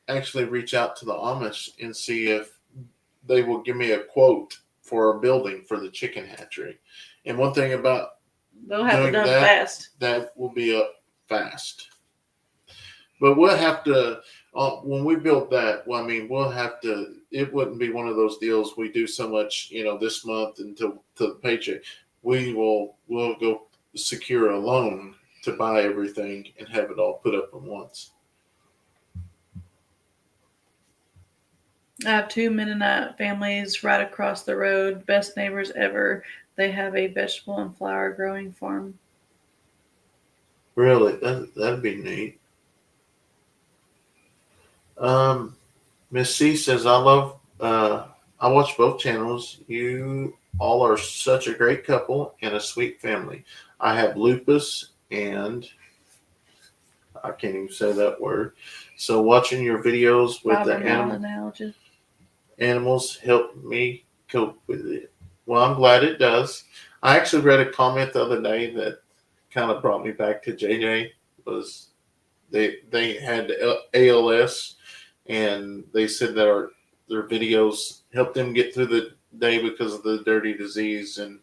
B: actually reach out to the Amish and see if they will give me a quote for a building for the chicken hatchery. And one thing about
A: they'll have it done fast.
B: That will be up fast. But we'll have to, when we build that, we'll have to, it wouldn't be one of those deals we do so much, this month until the paycheck. We'll go secure a loan to buy everything and have it all put up at once.
A: I have 2 Mennonite families right across the road. Best neighbors ever. They have a vegetable and flower growing farm.
B: Really? That'd be neat. Miss C says, I watch both channels. You all are such a great couple and a sweet family. I have lupus and I can't even say that word. So watching your videos with the animals helped me cope with it. Well, I'm glad it does. I actually read a comment the other day that kind of brought me back to JJ. Was they had ALS, and they said that their videos helped them get through day because of the dirty disease, and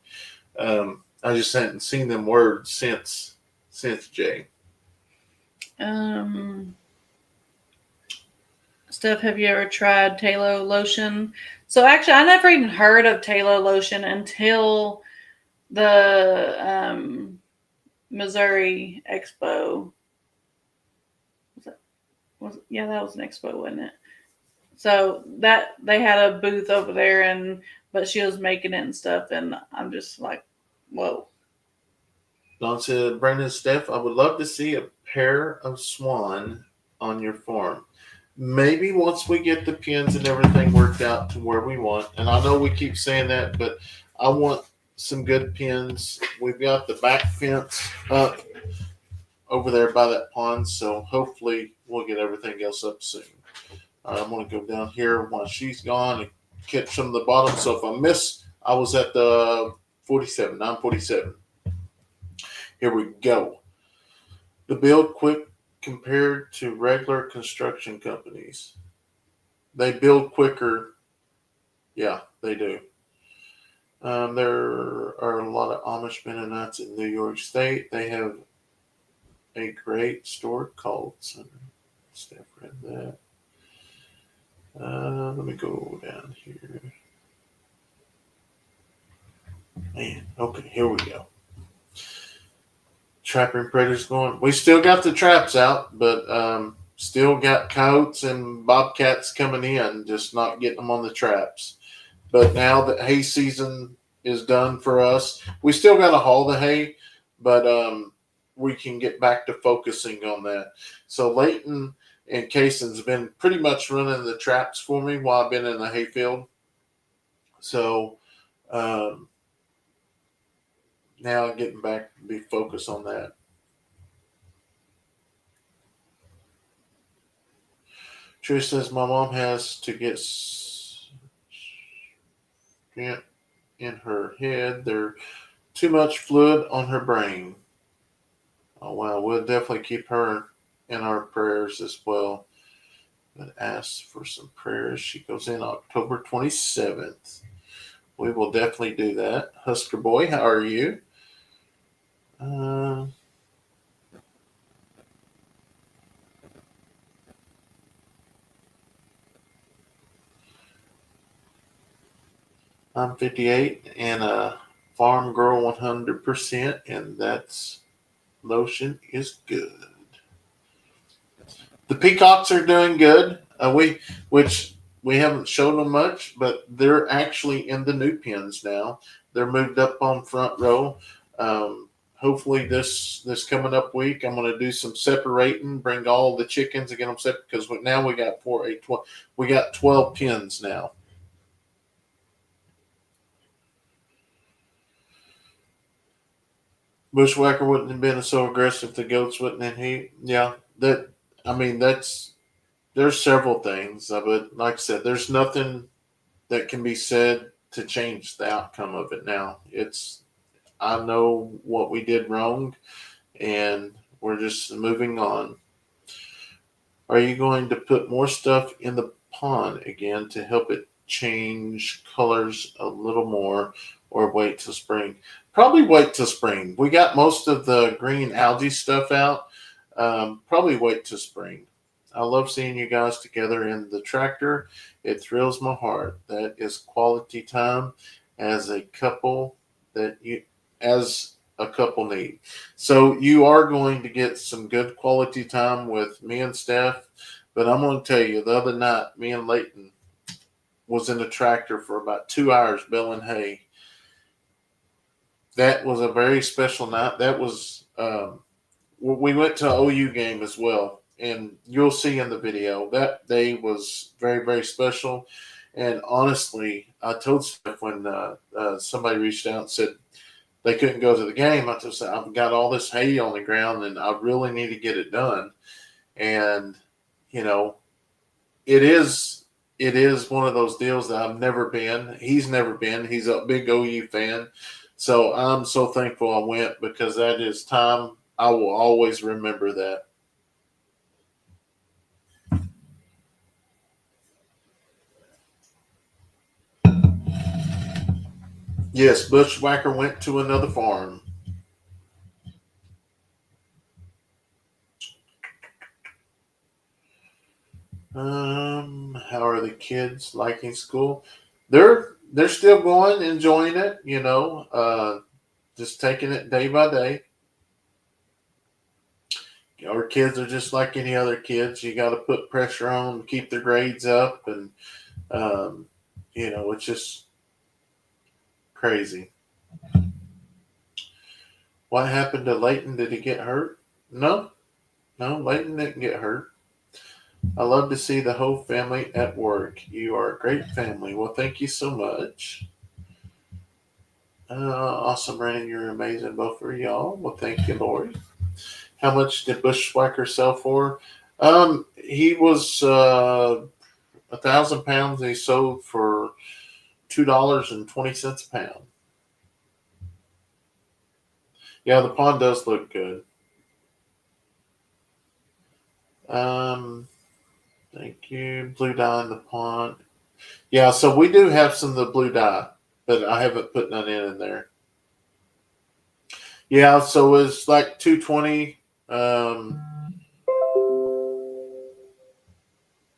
B: I just hadn't seen them words since Jay.
A: Steph, have you ever tried Talo lotion? So actually, I never even heard of Talo lotion until the Missouri Expo. Yeah, that was an expo, wasn't it? So that they had a booth over there, but she was making it and stuff, and I'm just like, whoa.
B: Don said, Brandon, Steph, I would love to see a pair of swan on your farm. Maybe once we get the pins and everything worked out to where we want, and I know we keep saying that, but I want some good pins. We've got the back fence up over there by that pond, so hopefully we'll get everything else up soon. I'm going to go down here while she's gone and catch some of the bottom. So if I miss, I was at the 947. Here we go. The build quick compared to regular construction companies. They build quicker. Yeah, they do. There are a lot of Amish Mennonites in New York State. They have a great store called Center. Steph read that. Let me go down here. Man, okay, here we go. Trapping predators going. We still got the traps out, but still got coyotes and bobcats coming in, just not getting them on the traps. But now that hay season is done for us, we still got to haul the hay, but we can get back to focusing on that. So Leighton and Kayson's been pretty much running the traps for me while I've been in the hayfield. So now getting back to be focused on that. Trish says my mom has to get in her head. There's too much fluid on her brain. Oh wow, we'll definitely keep her in our prayers as well. But ask for some prayers. She goes in October 27th. We will definitely do that. Husker Boy, how are you? I'm 58 and a farm girl 100%, and that's lotion is good. The peacocks are doing good. Which we haven't shown them much, but they're actually in the new pens now. They're moved up on front row. Hopefully this coming up week, I'm going to do some separating, bring all the chickens and get them separate because now we got 12 pens now. Bushwhacker wouldn't have been so aggressive if the goats wouldn't in heat. Yeah, there's several things, but like I said, there's nothing that can be said to change the outcome of it now. I know what we did wrong, and we're just moving on. Are you going to put more stuff in the pond again to help it change colors a little more, or wait till spring? Probably wait till spring. We got most of the green algae stuff out. Probably wait till spring. I love seeing you guys together in the tractor. It thrills my heart. That is quality time as a couple need. So you are going to get some good quality time with me and Steph. But I'm going to tell you, the other night, me and Leighton was in the tractor for about 2 hours baling hay. That was a very special night. That was we went to an OU game as well, and you'll see in the video that day was very, very special. And honestly, I told Steph when somebody reached out and said they couldn't go to the game, I just said, I've got all this hay on the ground, and I really need to get it done. And it is one of those deals that I've never been. He's never been. He's a big OU fan. So I'm so thankful I went because that is time. I will always remember that. Yes, Bushwhacker went to another farm. How are the kids liking school? They're still going, enjoying it. Just taking it day by day. Our kids are just like any other kids. You got to put pressure on them to keep their grades up, and um, it's just crazy. What happened to Leighton? Did he get hurt? No, no, Leighton didn't get hurt. I love to see the whole family at work. You are a great family. Well, thank you so much. Awesome, Brandon. You're amazing, both of y'all. Well, thank you, Lori. How much did Bushwhacker sell for? He was 1,000 pounds. He sold for $2.20 a pound. Yeah, the pond does look good. Um, Thank you. Blue dye in the pond. Yeah, so we do have some of the blue dye, but I haven't put none in there. Yeah, so it's like 220.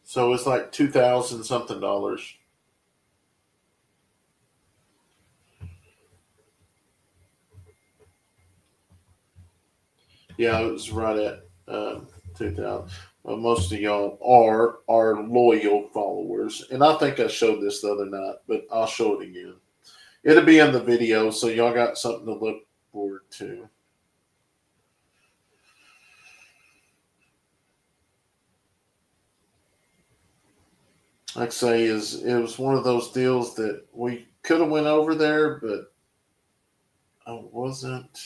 B: So it's like 2,000 something dollars. Yeah, it was right at 2,000. Well, most of y'all are loyal followers, and I think I showed this the other night, but I'll show it again. It'll be in the video, so y'all got something to look forward to. Like I say, it was one of those deals that we could have went over there, but I wasn't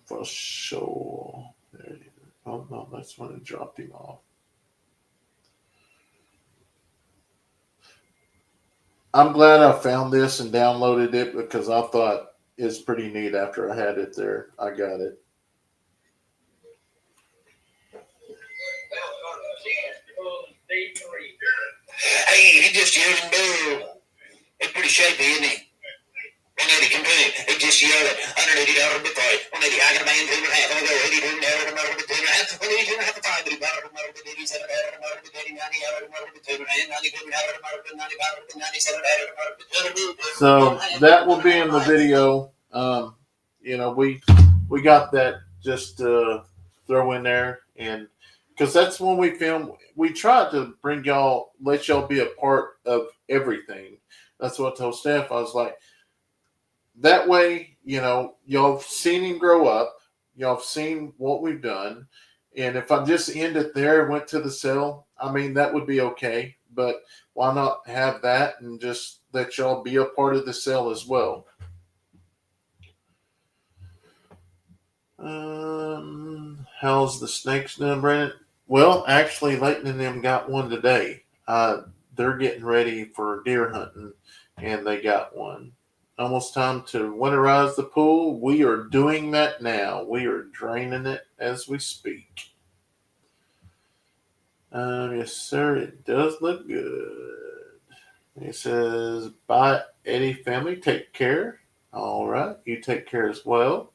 B: for sure. There it is. Oh no, that's when it dropped him off. I'm glad I found this and downloaded it because I thought it's pretty neat after I had it there. I got it.
C: Hey, he just yelled and boo. It's pretty shapy, isn't he? One Eddie can do it. He just yelled it. $180 before it. One Eddie, I got a man 2.5. I'll go $80 $2.5. 2.5. One Eddie 2.5 5. But he bought it. $80 $7
B: So that will be in the video. We got that just to throw in there, and because that's when we film. We try to bring y'all, let y'all be a part of everything. That's what I told Steph. I was like, that way, y'all have seen him grow up. Y'all have seen what we've done. And if I just end it there and went to the sale, I mean, that would be okay. But why not have that and just let y'all be a part of the sale as well? How's the snakes doing, Brandon? Well, actually, Leighton and them got one today. They're getting ready for deer hunting, and they got one. Almost time to winterize the pool. We are doing that now. We are draining it as we speak. Yes, sir. It does look good. It says, "Bye, Eddy family. Take care." All right, you take care as well.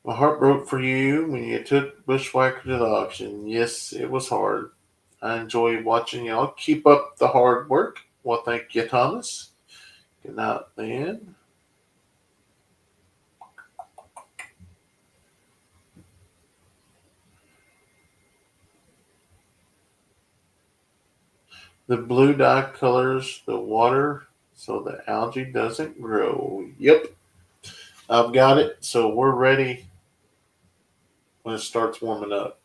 B: My heart broke for you when you took Bushwhacker to the auction. Yes, it was hard. I enjoy watching y'all. Keep up the hard work. Well, thank you, Thomas. Good night, man. The blue dye colors the water so the algae doesn't grow. Yep, I've got it. So we're ready when it starts warming up.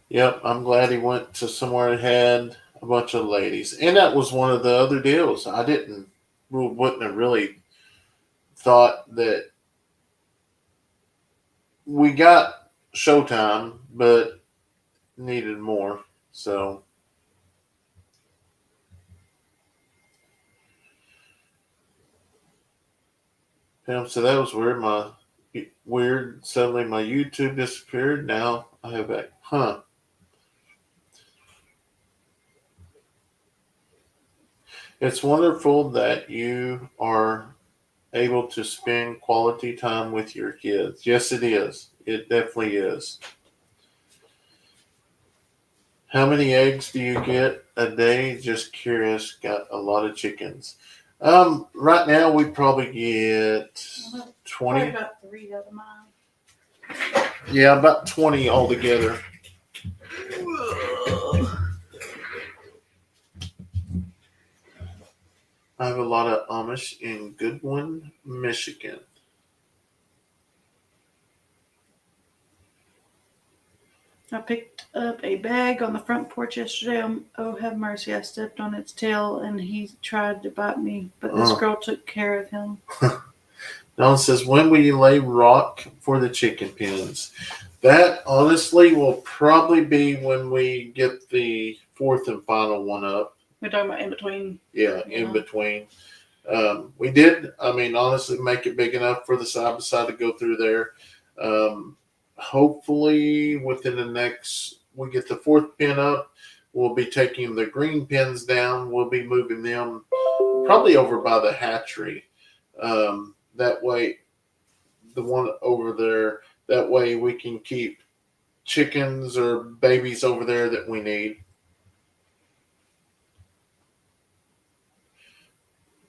B: Yep, I'm glad he went to somewhere that had a bunch of ladies. And that was one of the other deals. Wouldn't have really thought that we got Showtime, but needed more. So that was weird. My Weird. Suddenly my YouTube disappeared. Now I have back. Huh. It's wonderful that you are able to spend quality time with your kids. Yes, it is. It definitely is. How many eggs do you get a day? Just curious. Got a lot of chickens. Right now we probably get
A: Probably
B: 20.
A: about 3 out of mine.
B: Yeah, about 20 altogether. I have a lot of Amish in Goodwin, Michigan.
A: I picked up a bag on the front porch yesterday. Oh, have mercy. I stepped on its tail and he tried to bite me, but this girl took care of him.
B: Don says, when will you lay rock for the chicken pens? That honestly will probably be when we get the fourth and final one up.
A: We're talking about in between.
B: Yeah, in between. We did, honestly, make it big enough for the side by side to go through there. Hopefully, within the next, we get the fourth pin up. We'll be taking the green pins down. We'll be moving them probably over by the hatchery. That way, the one over there, that way we can keep chickens or babies over there that we need.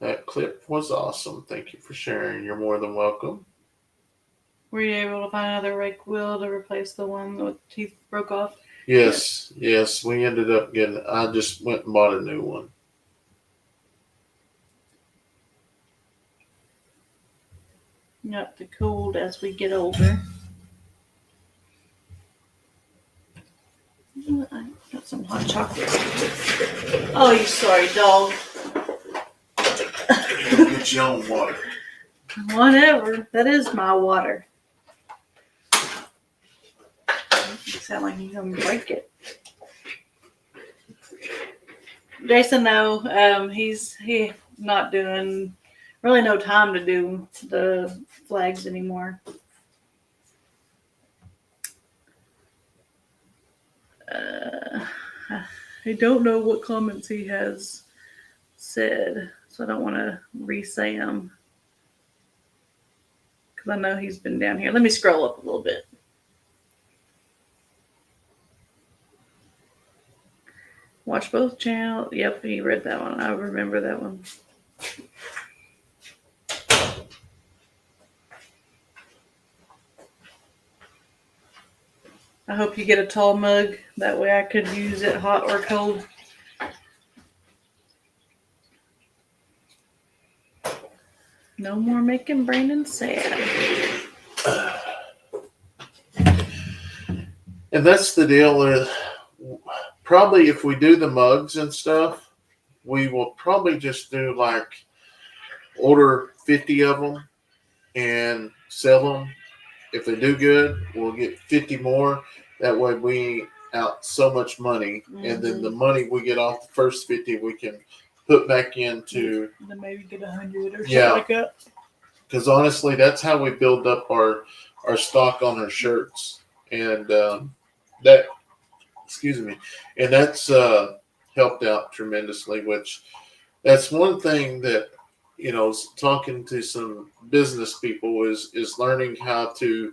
B: That clip was awesome. Thank you for sharing. You're more than welcome.
A: Were you able to find another rake wheel to replace the one with the teeth broke off?
B: Yes. We ended up I just went and bought a new one.
A: Not the cold as we get older. I got some hot chocolate. Oh, you sorry dog.
B: Go get your own water.
A: Whatever. That is my water. You sound like you're gonna break it. Jason, no, he's not doing really no time to do the flags anymore. I don't know what comments he has said, so I don't want to re-say them because I know he's been down here. Let me scroll up a little bit. Watch both channels. Yep, he read that one. I remember that one. I hope you get a tall mug. That way I could use it hot or cold. No more making Brandon sad.
B: And that's the deal. Probably if we do the mugs and stuff, we will probably just do like order 50 of them and sell them. If they do good, we'll get 50 more. That way we out so much money. Mm-hmm. And then the money we get off the first 50, we can put back into.
A: And then maybe get 100 or something like that.
B: Because honestly, that's how we build up our stock on our shirts. And and that's helped out tremendously, which that's one thing that, talking to some business people is learning how to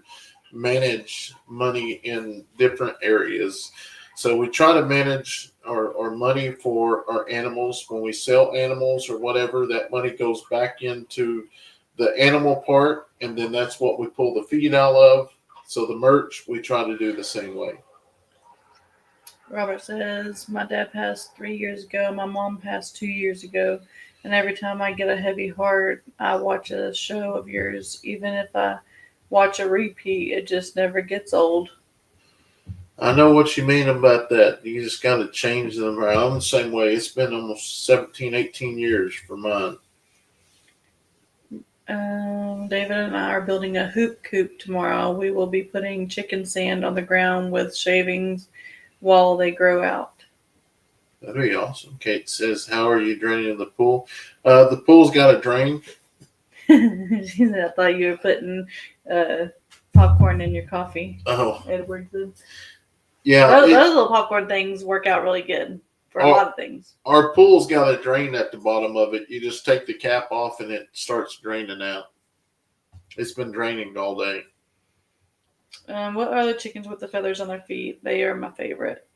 B: manage money in different areas. So we try to manage our money for our animals. When we sell animals or whatever, that money goes back into the animal part, and then that's what we pull the feed out of. So the merch, we try to do the same way.
A: Robert says, my dad passed 3 years ago. My mom passed 2 years ago. And every time I get a heavy heart, I watch a show of yours. Even if I watch a repeat, it just never gets old.
B: I know what you mean about that. You just got to change them around. I'm the same way. It's been almost 17, 18 years for mine.
A: David and I are building a hoop coop tomorrow. We will be putting chicken sand on the ground with shavings while they grow out.
B: That'd be awesome. Kate says, how are you draining the pool? The pool's got a drain.
A: She said, I thought you were putting popcorn in your coffee.
B: Oh,
A: Edward said.
B: yeah.
A: Those little popcorn things work out really good for a lot of things.
B: Our pool's got a drain at the bottom of it. You just take the cap off and it starts draining out. It's been draining all day.
A: What are the chickens with the feathers on their feet? They are my favorite.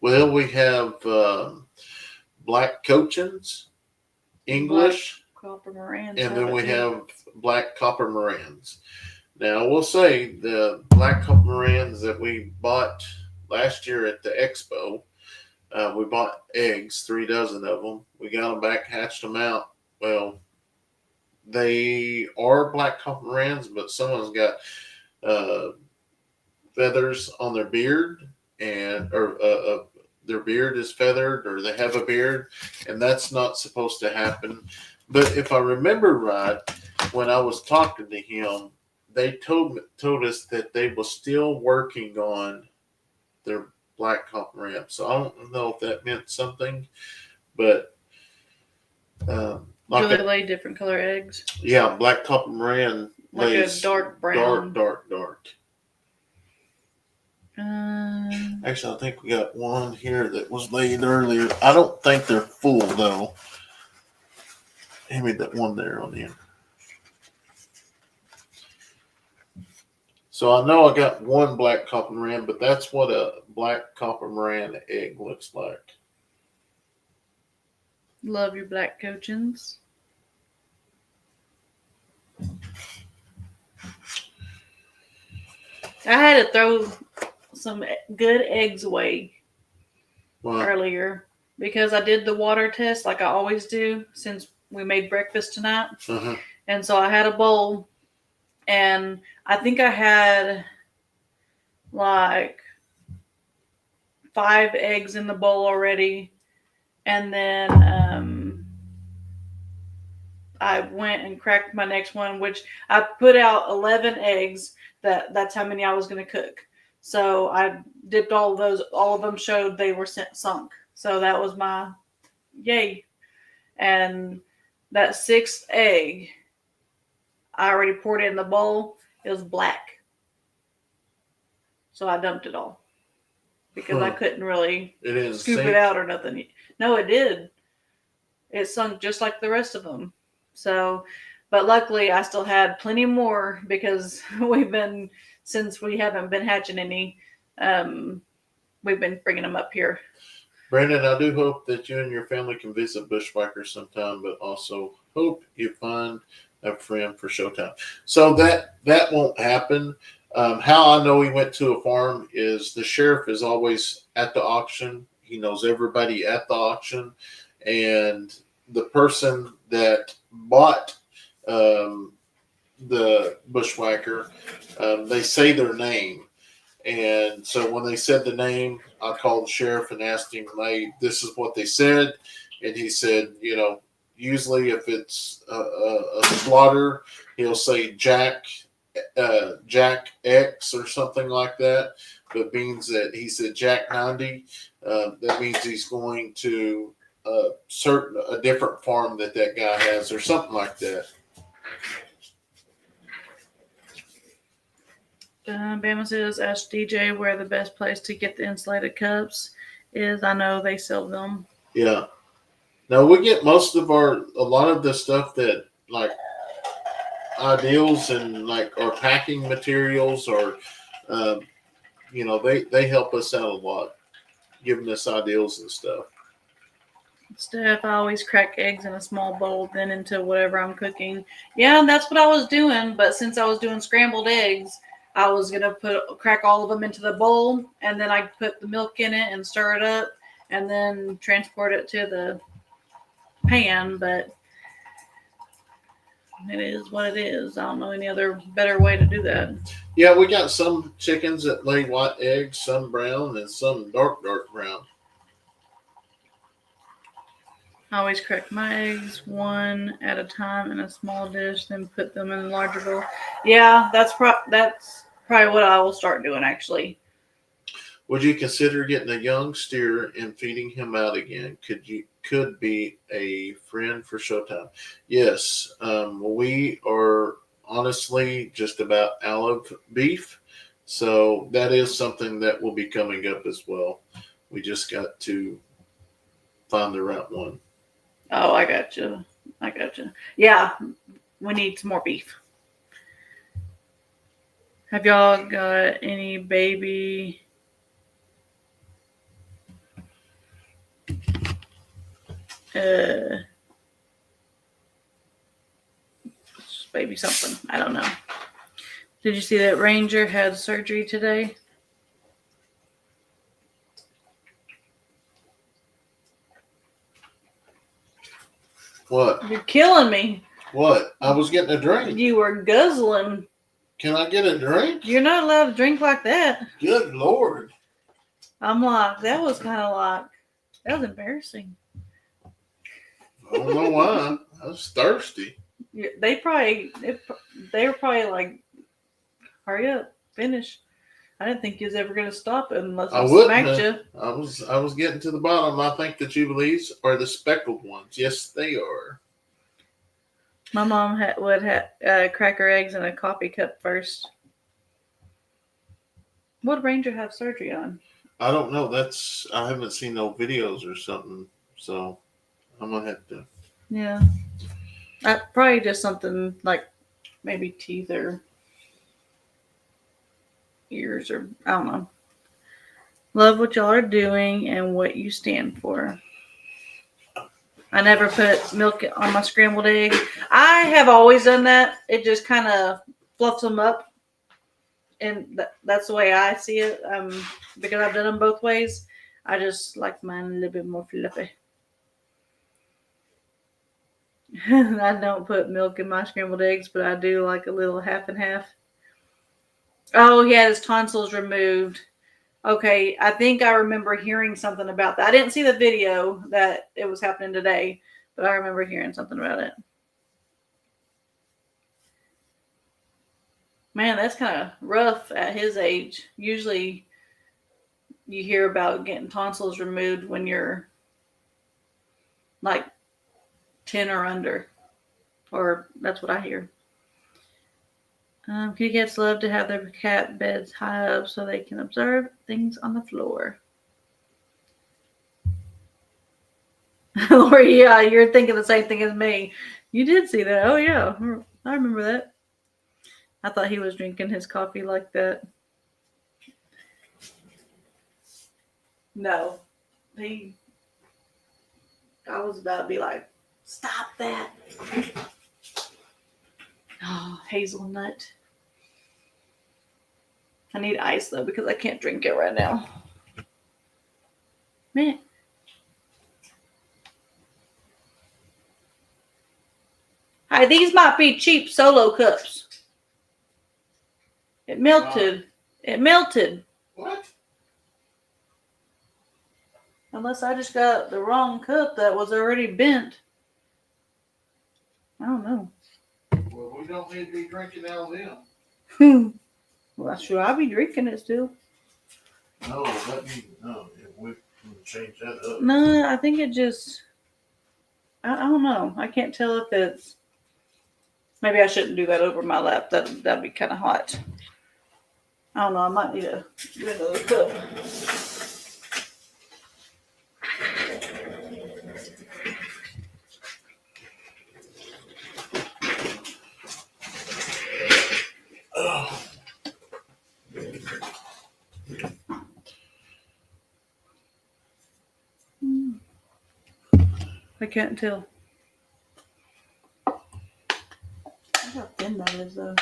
B: Well, we have black cochins, English,
A: Copper Morans.
B: and then we have black copper morans. Now, I will say the black copper morans that we bought last year at the expo, we bought eggs, 3 dozen of them. We got them back, hatched them out. Well, they are black copper morans, but someone's got feathers on their beard, or their beard is feathered, or they have a beard, and that's not supposed to happen. But if I remember right, when I was talking to him, they told us that they were still working on their black copper moran. So I don't know if that meant something, but
A: do they lay different color eggs?
B: Yeah, black copper moran
A: like
B: lays
A: a dark brown.
B: Dark. Actually, I think we got one here that was laid earlier. I don't think they're full though. Hand me that one there on the end. So I know I got one black copper moran, but that's what a black copper moran egg looks like.
A: Love your black cochins. I had to throw some good eggs away earlier because I did the water test like I always do since we made breakfast tonight.
B: Uh-huh.
A: And so I had a bowl, and I think I had like 5 eggs in the bowl already. And then I went and cracked my next one, which I put out 11 eggs. That's how many I was going to cook. So I dipped all of those. All of them showed they were sunk. So that was my yay. And that 6th egg, I already poured it in the bowl. It was black. So I dumped it all because I couldn't really scoop it out or nothing. No, it did. It sunk just like the rest of them. So, but luckily I still had plenty more because since we haven't been hatching any, we've been bringing them up here.
B: Brandon, I do hope that you and your family can visit Bushwhackers sometime, but also hope you find a friend for Showtime. So that won't happen. How I know he went to a farm is the sheriff is always at the auction. He knows everybody at the auction. And the person that bought the Bushwhacker, they say their name. And so when they said the name, I called the sheriff and asked him, hey, this is what they said. And he said, usually if it's a slaughter, he'll say Jack X or something like that. But means that he said Jack 90, that means he's going to a different farm that guy has or something like that.
A: Bama says, ask DJ where the best place to get the insulated cups is. I know they sell them.
B: Yeah. Now we get a lot of the stuff that like ideals and like our packing materials or, they help us out a lot, giving us ideals and stuff.
A: Steph, I always crack eggs in a small bowl, then into whatever I'm cooking. Yeah, that's what I was doing. But since I was doing scrambled eggs, I was going to crack all of them into the bowl, and then I put the milk in it and stir it up, and then transport it to the pan. But it is what it is. I don't know any other better way to do that.
B: Yeah, we got some chickens that lay white eggs, some brown, and some dark brown.
A: I always crack my eggs one at a time in a small dish, then put them in a larger bowl. Yeah, that's probably what I will start doing, actually. Would
B: you consider getting a young steer and feeding him out again? could be a friend for Showtime. Yes, we are honestly just about out of beef. So that is something that will be coming up as well. We just got to find the right one.
A: Oh, I got you. Yeah, we need some more beef. Have y'all got any baby? Baby something. I don't know. Did you see that Ranger had surgery today?
B: What?
A: You're killing me.
B: What? I was getting a drink.
A: You were guzzling.
B: Can I get a drink?
A: You're not allowed to drink like that.
B: Good Lord.
A: I'm like, that was kind of like, that was embarrassing.
B: I don't know why. I was thirsty.
A: They were probably like, hurry up, finish. I didn't think you was ever going to stop it unless I smacked you.
B: I was getting to the bottom. I think the Jubilees are the speckled ones. Yes, they are.
A: My mom would have cracker eggs in a coffee cup first. What did Ranger have surgery on?
B: I don't know. I haven't seen no videos or something. So I'm gonna have to.
A: Yeah, probably just something like maybe teeth or ears or I don't know. Love what y'all are doing and what you stand for. I never put milk on my scrambled egg. I have always done that. It just kind of fluffs them up. And that's the way I see it. Because I've done them both ways. I just like mine a little bit more fluffy. I don't put milk in my scrambled eggs, but I do like a little half and half. Oh, he had his tonsils removed. Okay, I think I remember hearing something about that. I didn't see the video that it was happening today, but I remember hearing something about it. Man, that's kind of rough at his age. Usually you hear about getting tonsils removed when you're like 10 or under, or that's what I hear. Kitty cats love to have their cat beds high up so they can observe things on the floor. Lori, yeah, you're thinking the same thing as me. You did see that. Oh, yeah. I remember that. I thought he was drinking his coffee like that. No. I was about to be like, stop that. Oh, hazelnut. I need ice, though, because I can't drink it right now. Man. Hi, these might be cheap Solo cups. It melted. It melted.
B: What?
A: Unless I just got the wrong cup that was already bent. I don't know.
B: Well, we don't need to be drinking out of them.
A: Well, should I be drinking it still?
B: No, we can change that up.
A: No, I think it just. I don't know. I can't tell if it's. Maybe I shouldn't do that over my lap. That'd be kind of hot. I don't know. I might need to do another cup. I can't tell. Look how thin that is, though.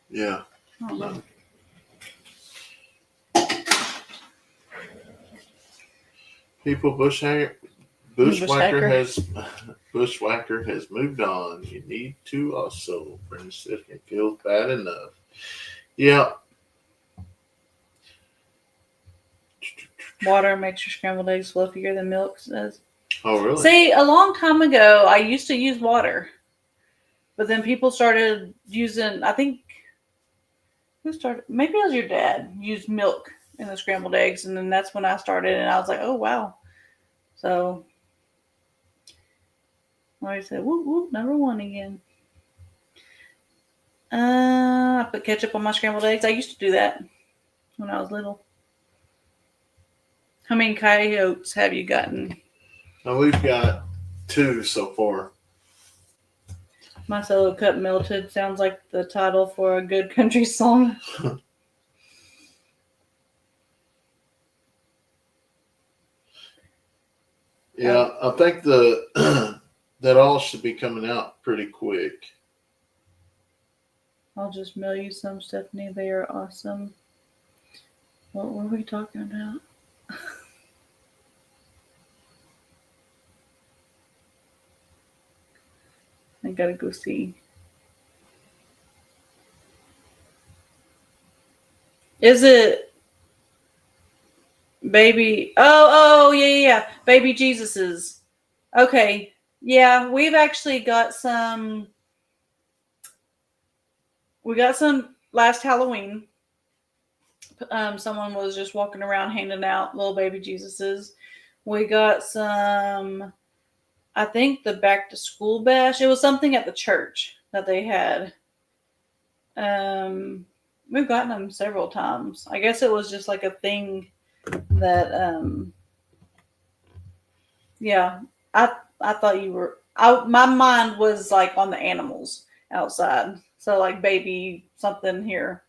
B: Yeah.
A: I don't know.
B: People, Bushwhacker has moved on. You need to also, friends, if it feels bad enough. Yeah.
A: Water makes your scrambled eggs fluffier than milk says.
B: Oh, really?
A: See, a long time ago, I used to use water. But then people started using, I think, who started? Maybe it was your dad, used milk in the scrambled eggs. And then that's when I started. And I was like, oh, wow. So I said, whoop, whoop, number one again. I put ketchup on my scrambled eggs. I used to do that when I was little. How many coyotes have you gotten?
B: Now we've got 2 so far.
A: My solo cup melted. Sounds like the title for a good country song.
B: Yeah, I think that all should be coming out pretty quick.
A: I'll just mail you some, Stephanie. They are awesome. What were we talking about? I gotta go see. Is it baby? Oh, yeah. Baby Jesus's. Okay. Yeah, we've actually got some. We got some last Halloween. Someone was just walking around handing out little baby Jesuses. We got some. I think the back to school bash. It was something at the church that they had. We've gotten them several times. I guess it was just like a thing that. Yeah, I thought you were. My mind was like on the animals outside. So like baby something here.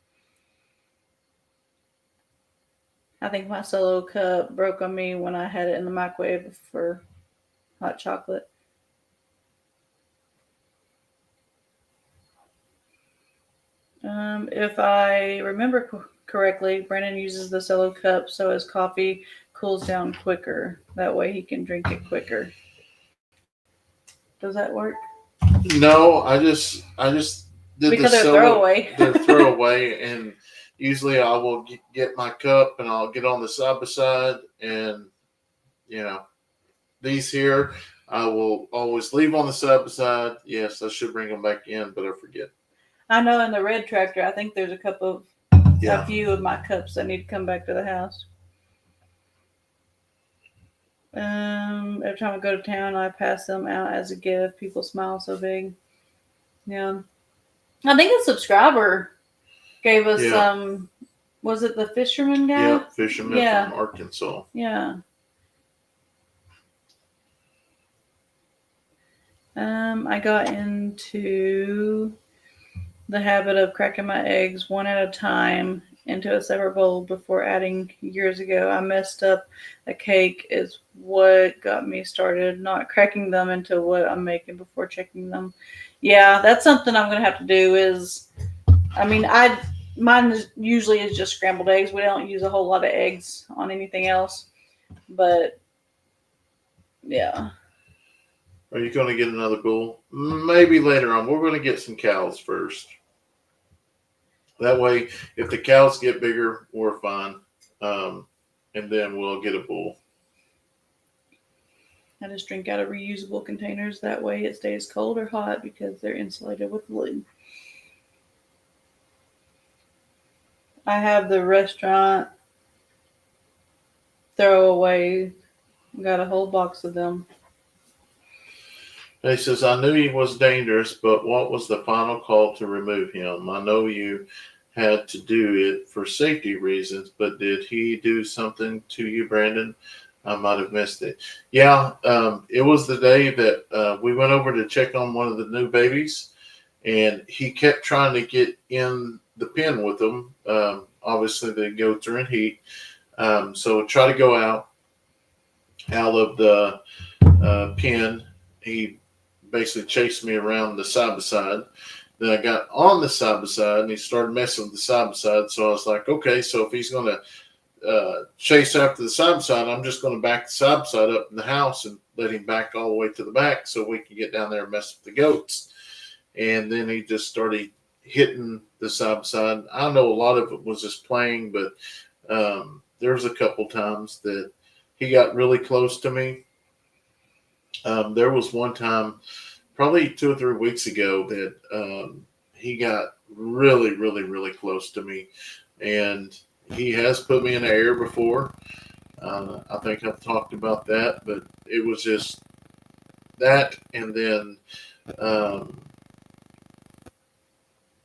A: I think my solo cup broke on me when I had it in the microwave for hot chocolate. If I remember correctly, Brandon uses the solo cup so his coffee cools down quicker. That way he can drink it quicker. Does that work?
B: No, I just did
A: Because
B: the
A: they're throwaway.
B: They're throwaway, and usually I will get my cup and I'll get on the side by side, and these here I will always leave on the side by side. Yes, I should bring them back in, but I forget.
A: I know in the red tractor, I think there's a few of my cups that need to come back to the house. Every time I go to town, I pass them out as a gift. People smile so big. Yeah. I think a subscriber gave us some. Was it the fisherman guy?
B: Yeah, fisherman from Arkansas.
A: Yeah. I got into the habit of cracking my eggs one at a time into a separate bowl before adding years ago. I messed up a cake is what got me started, not cracking them into what I'm making before checking them. Yeah, that's something I'm going to have to do mine usually is just scrambled eggs. We don't use a whole lot of eggs on anything else, but yeah.
B: Are you going to get another bull? Maybe later on. We're going to get some cows first. That way, if the cows get bigger, we're fine. And then we'll get a bull.
A: I just drink out of reusable containers. That way it stays cold or hot because they're insulated with wood. I have the restaurant throwaway. Got a whole box of them.
B: He says, I knew he was dangerous, but what was the final call to remove him? I know you had to do it for safety reasons, but did he do something to you, Brandon? I might have missed it. Yeah, it was the day that we went over to check on one of the new babies, and he kept trying to get in the pen with them. Obviously, the goats are in heat. So try to go out of the pen. He basically chased me around the side by side. Then I got on the side by side, and he started messing with the side by side. So I was like, okay, so if he's going to chase after the side by side, I'm just going to back the side by side up in the house and let him back all the way to the back so we can get down there and mess with the goats. And then he just started hitting the side by side. I know a lot of it was just playing, but there was a couple times that he got really close to me. There was one time, probably 2 or 3 weeks ago, that he got really, really, really close to me. And he has put me in the air before. I think I've talked about that, but it was just that, and then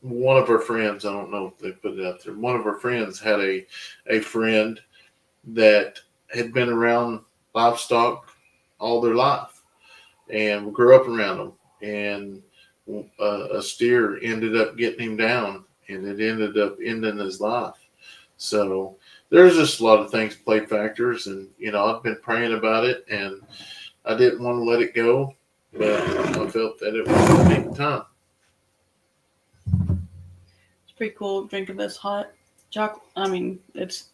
B: one of her friends, I don't know if they put it out there, one of her friends had a friend that had been around livestock all their life and grew up around them. And a steer ended up getting him down, and it ended up ending his life. So there's just a lot of things play factors, and I've been praying about it, and I didn't want to let it go, but I felt that it was going to take time.
A: It's pretty cool drinking this hot chocolate. I mean, it's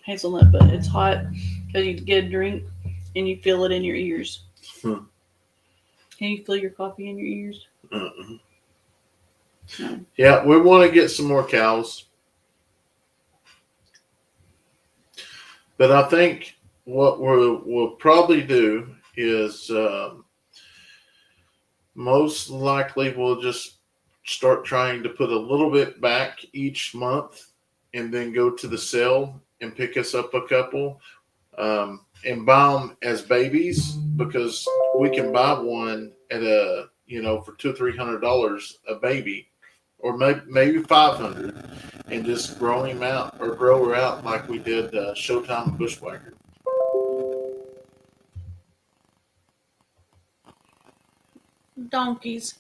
A: hazelnut, but it's hot because you get a drink and you feel it in your ears. Can you feel your coffee in your ears?
B: Uh-uh.
A: No.
B: Yeah, we want to get some more cows. But I think what we'll probably do is most likely we'll just start trying to put a little bit back each month and then go to the sale and pick us up a couple and buy them as babies, because we can buy one at for $200 or $300 a baby, or maybe 500, and just grow him out or grow her out like we did Showtime and Bushwhacker.
A: Donkeys.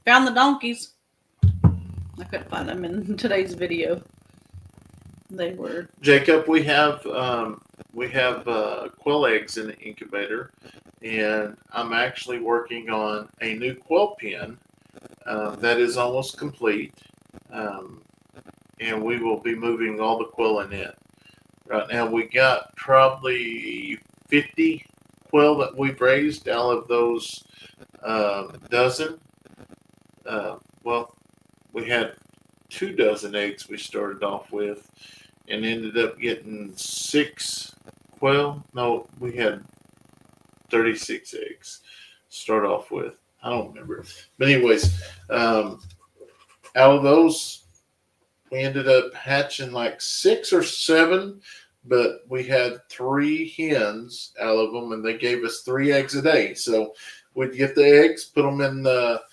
A: Found the donkeys. I couldn't find them in today's video. They were.
B: Jacob, we have quail eggs in the incubator, and I'm actually working on a new quail pen that is almost complete, and we will be moving all the quail in it. Right now, we got probably 50 quail that we've raised out of those dozen. Well, we had 2 dozen eggs we started off with, and ended up getting 6 quail. No, we had 36 eggs to start off with. I don't remember. But anyways, out of those, we ended up hatching like 6 or 7, but we had 3 hens out of them, and they gave us 3 eggs a day. So we'd get the eggs, put them in the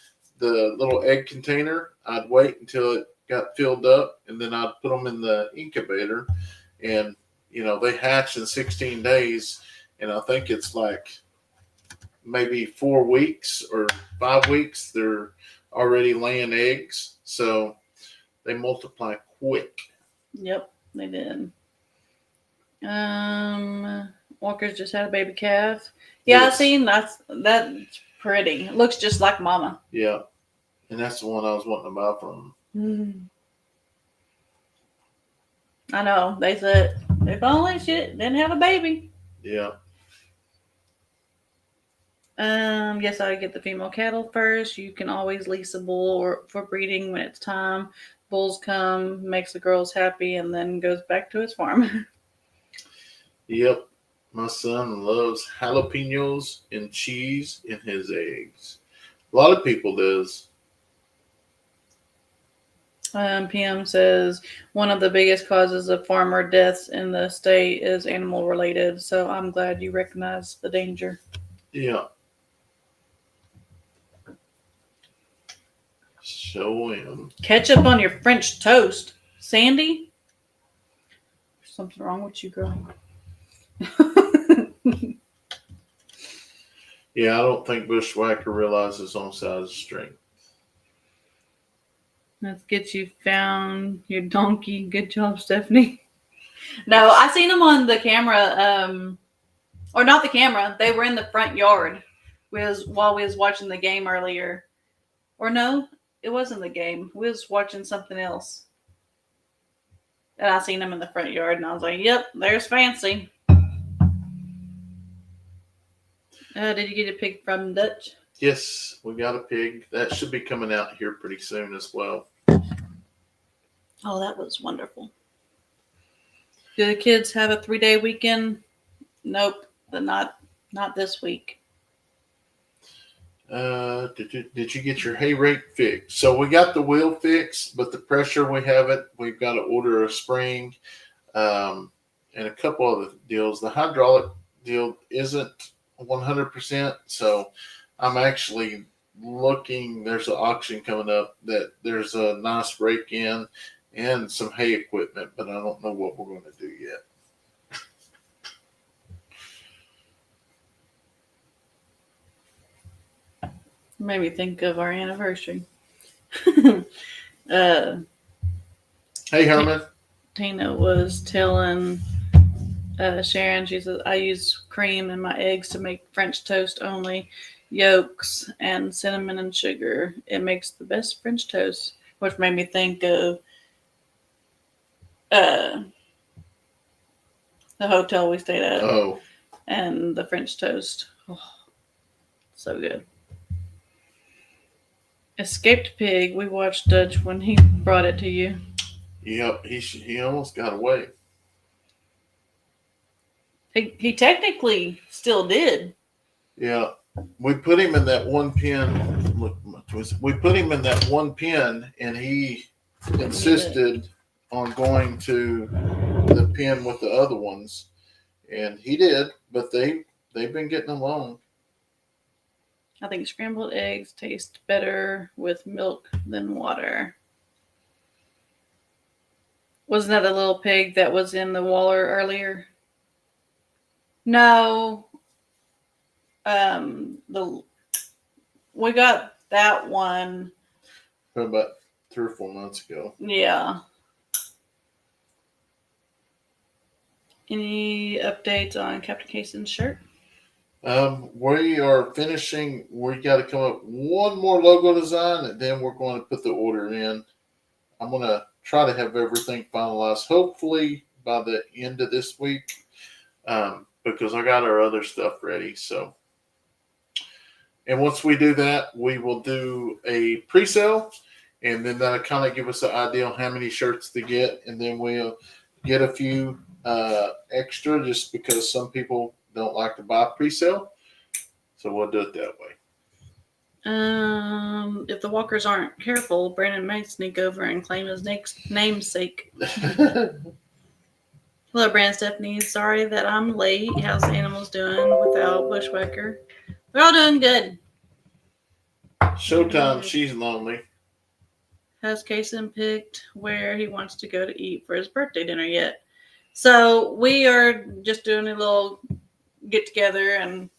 B: little egg container. I'd wait until it got filled up, and then I'd put them in the incubator, and they hatch in 16 days, and I think it's like maybe 4 weeks or 5 weeks they're already laying eggs, so they multiply quick.
A: Yep, they did. Walker's just had a baby calf. Yeah,
B: Yes.
A: I seen that's pretty. It looks just like mama.
B: Yeah, and that's the one I was wanting to buy from.
A: I know. They said if only she didn't have a baby.
B: Yeah.
A: Yes, I get the female cattle first. You can always lease a bull or for breeding when it's time. Bulls come, makes the girls happy, and then goes back to his farm.
B: Yep. My son loves jalapenos and cheese in his eggs. A lot of people does.
A: PM says one of the biggest causes of farmer deaths in the state is animal related. So I'm glad you recognize the danger.
B: Yeah. Show him.
A: Ketchup on your French toast, Sandy. There's something wrong with you, girl.
B: Yeah, I don't think Bushwhacker realizes his own size of strength.
A: Let's get you found your donkey. Good job, Stephanie. No, I seen them on the camera, or not the camera. They were in the front yard while we was watching the game earlier. Or no, it wasn't the game. We was watching something else. And I seen them in the front yard, and I was like, yep, there's Fancy. Did you get a pig from Dutch?
B: Yes, we got a pig. That should be coming out here pretty soon as well.
A: Oh, that was wonderful. Do the kids have a 3-day weekend? Nope, but not this week.
B: Did you get your hay rake fixed? So we got the wheel fixed, but the pressure we haven't. We've got to order a spring, and and a couple other deals. The hydraulic deal isn't 100%, so I'm actually looking. There's an auction coming up that there's a nice rake in and some hay equipment, but I don't know what we're going to do yet.
A: Made me think of our anniversary. uh,
B: Hey, Herman.
A: Tina was telling Sharon, she says, I use cream in my eggs to make French toast only, yolks and cinnamon and sugar. It makes the best French toast, which made me think of the hotel we stayed at
B: Oh,
A: and the French toast. Oh, so good. Escaped Pig. We watched Dutch when he brought it to you.
B: yep. He almost got away.
A: He technically still did.
B: Yeah, we put him in that one pen. Look, we put him in that one pen, and he insisted on going to the pen with the other ones, and he did. But they've been getting along.
A: I think scrambled eggs taste better with milk than water. Wasn't that the little pig that was in the Waller earlier? No. We got that one.
B: About 3 or 4 months ago.
A: Yeah. Any updates on Captain Kayson's shirt?
B: We are finishing. We got to come up with one more logo design, and then we're going to put the order in. I'm going to try to have everything finalized, hopefully by the end of this week, because I got our other stuff ready. So, and once we do that, we will do a pre-sale, and then that'll kind of give us an idea on how many shirts to get, and then we'll get a few extra just because some people don't like to buy pre-sale. So we'll do it that way.
A: If the walkers aren't careful, Brandon may sneak over and claim his namesake. Hello, Brand Stephanie. Sorry that I'm late. How's the animals doing without Bushwhacker? They're all doing good.
B: Showtime, she's lonely.
A: Has Kayson picked where he wants to go to eat for his birthday dinner yet? So we are just doing a little get together, and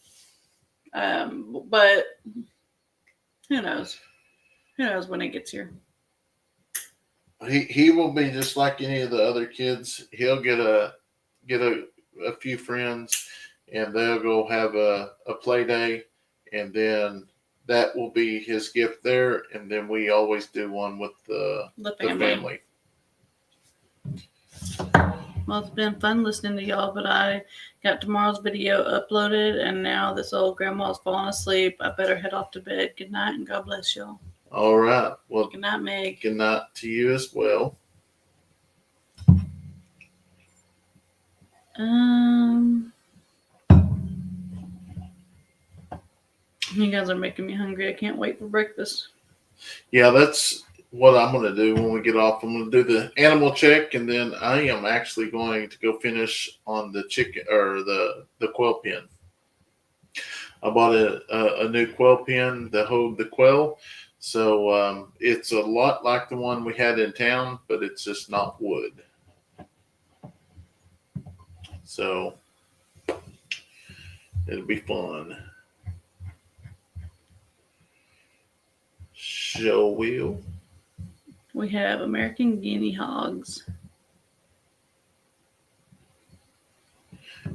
A: but who knows? Who knows when it gets here?
B: He will be just like any of the other kids. He'll get a few friends, and they'll go have a play day, and then that will be his gift there. And then we always do one with the family.
A: Well, it's been fun listening to y'all, but I got tomorrow's video uploaded, and now this old grandma's falling asleep. I better head off to bed. Good night, and God bless y'all.
B: All right. Well,
A: good night, Meg.
B: Good night to you as well.
A: You guys are making me hungry. I can't wait for breakfast.
B: Yeah, that's what I'm going to do when we get off. I'm going to do the animal check, and then I am actually going to go finish on the chicken or the quail pen. I bought a new quail pen to hold the quail. So it's a lot like the one we had in town, but it's just not wood. So it'll be fun. Show wheel.
A: We have American guinea hogs.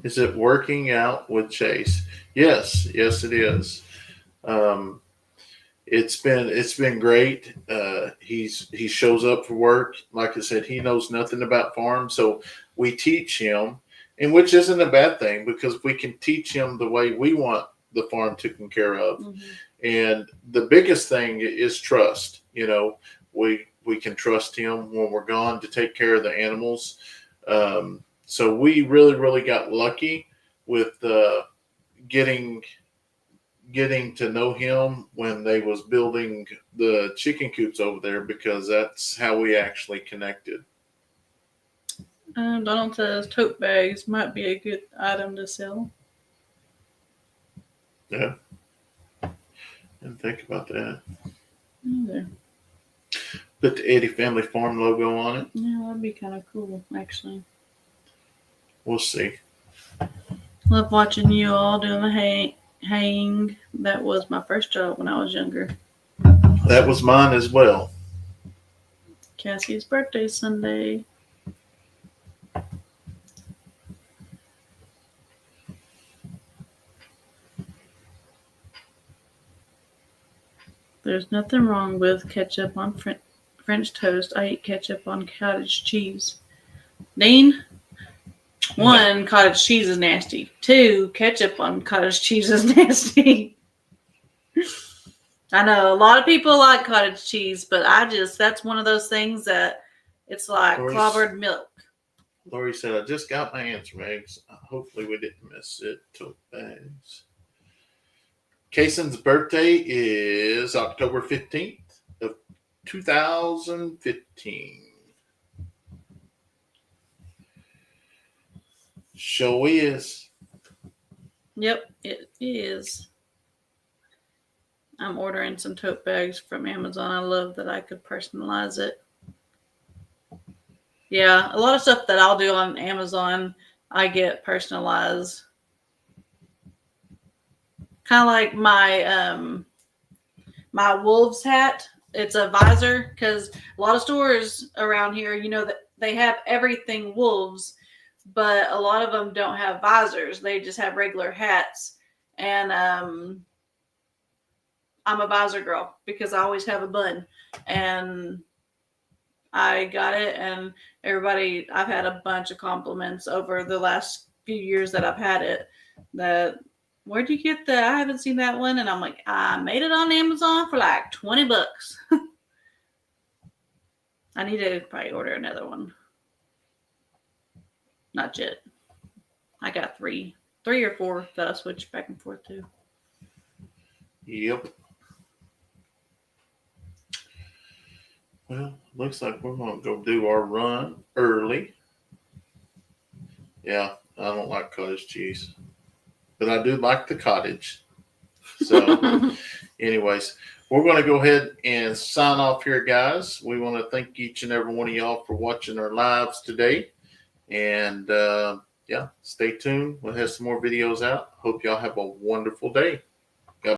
B: Is it working out with Chase? Yes, it is. It's been great. He shows up for work. Like I said, he knows nothing about farms, so we teach him, and which isn't a bad thing because we can teach him the way we want the farm taken care of. Mm-hmm. And the biggest thing is trust. You know, we can trust him when we're gone to take care of the animals. So we really got lucky with getting to know him when they was building the chicken coops over there, because that's how we actually connected.
A: Donald says tote bags might be a good item to sell.
B: Yeah. Didn't think about that.
A: Either.
B: Put the Eddy Family Farm logo on it.
A: Yeah, that'd be kind of cool, actually.
B: We'll see.
A: Love watching you all doing the haying. That was my first job when I was younger.
B: That was mine as well.
A: Cassie's birthday Sunday. There's nothing wrong with ketchup on French toast. I eat ketchup on cottage cheese. Dean? 1, cottage cheese is nasty. 2, ketchup on cottage cheese is nasty. I know a lot of people like cottage cheese, but that's one of those things that it's like clobbered milk.
B: Lori said, I just got my answer, Megs. Hopefully we didn't miss it. Tote bags. Kayson's birthday is October 15th of 2015. Sure is.
A: Yep, it is. I'm ordering some tote bags from Amazon. I love that I could personalize it. Yeah, a lot of stuff that I'll do on Amazon, I get personalized. Kind of like my my Wolves hat. It's a visor because a lot of stores around here, that they have everything Wolves, but a lot of them don't have visors. They just have regular hats. And I'm a visor girl because I always have a bun. And I got it, and I've had a bunch of compliments over the last few years that I've had it. That, where'd you get that? I haven't seen that one. And I'm like, I made it on Amazon for like $20. I need to probably order another one. Not yet. I got 3 or 4 that I switch back and forth to.
B: Yep. Well, looks like we're going to go do our run early. Yeah, I don't like cottage cheese, but I do like the cottage. So, anyways, we're going to go ahead and sign off here, guys. We want to thank each and every one of y'all for watching our lives today. And, yeah, stay tuned. We'll have some more videos out. Hope y'all have a wonderful day.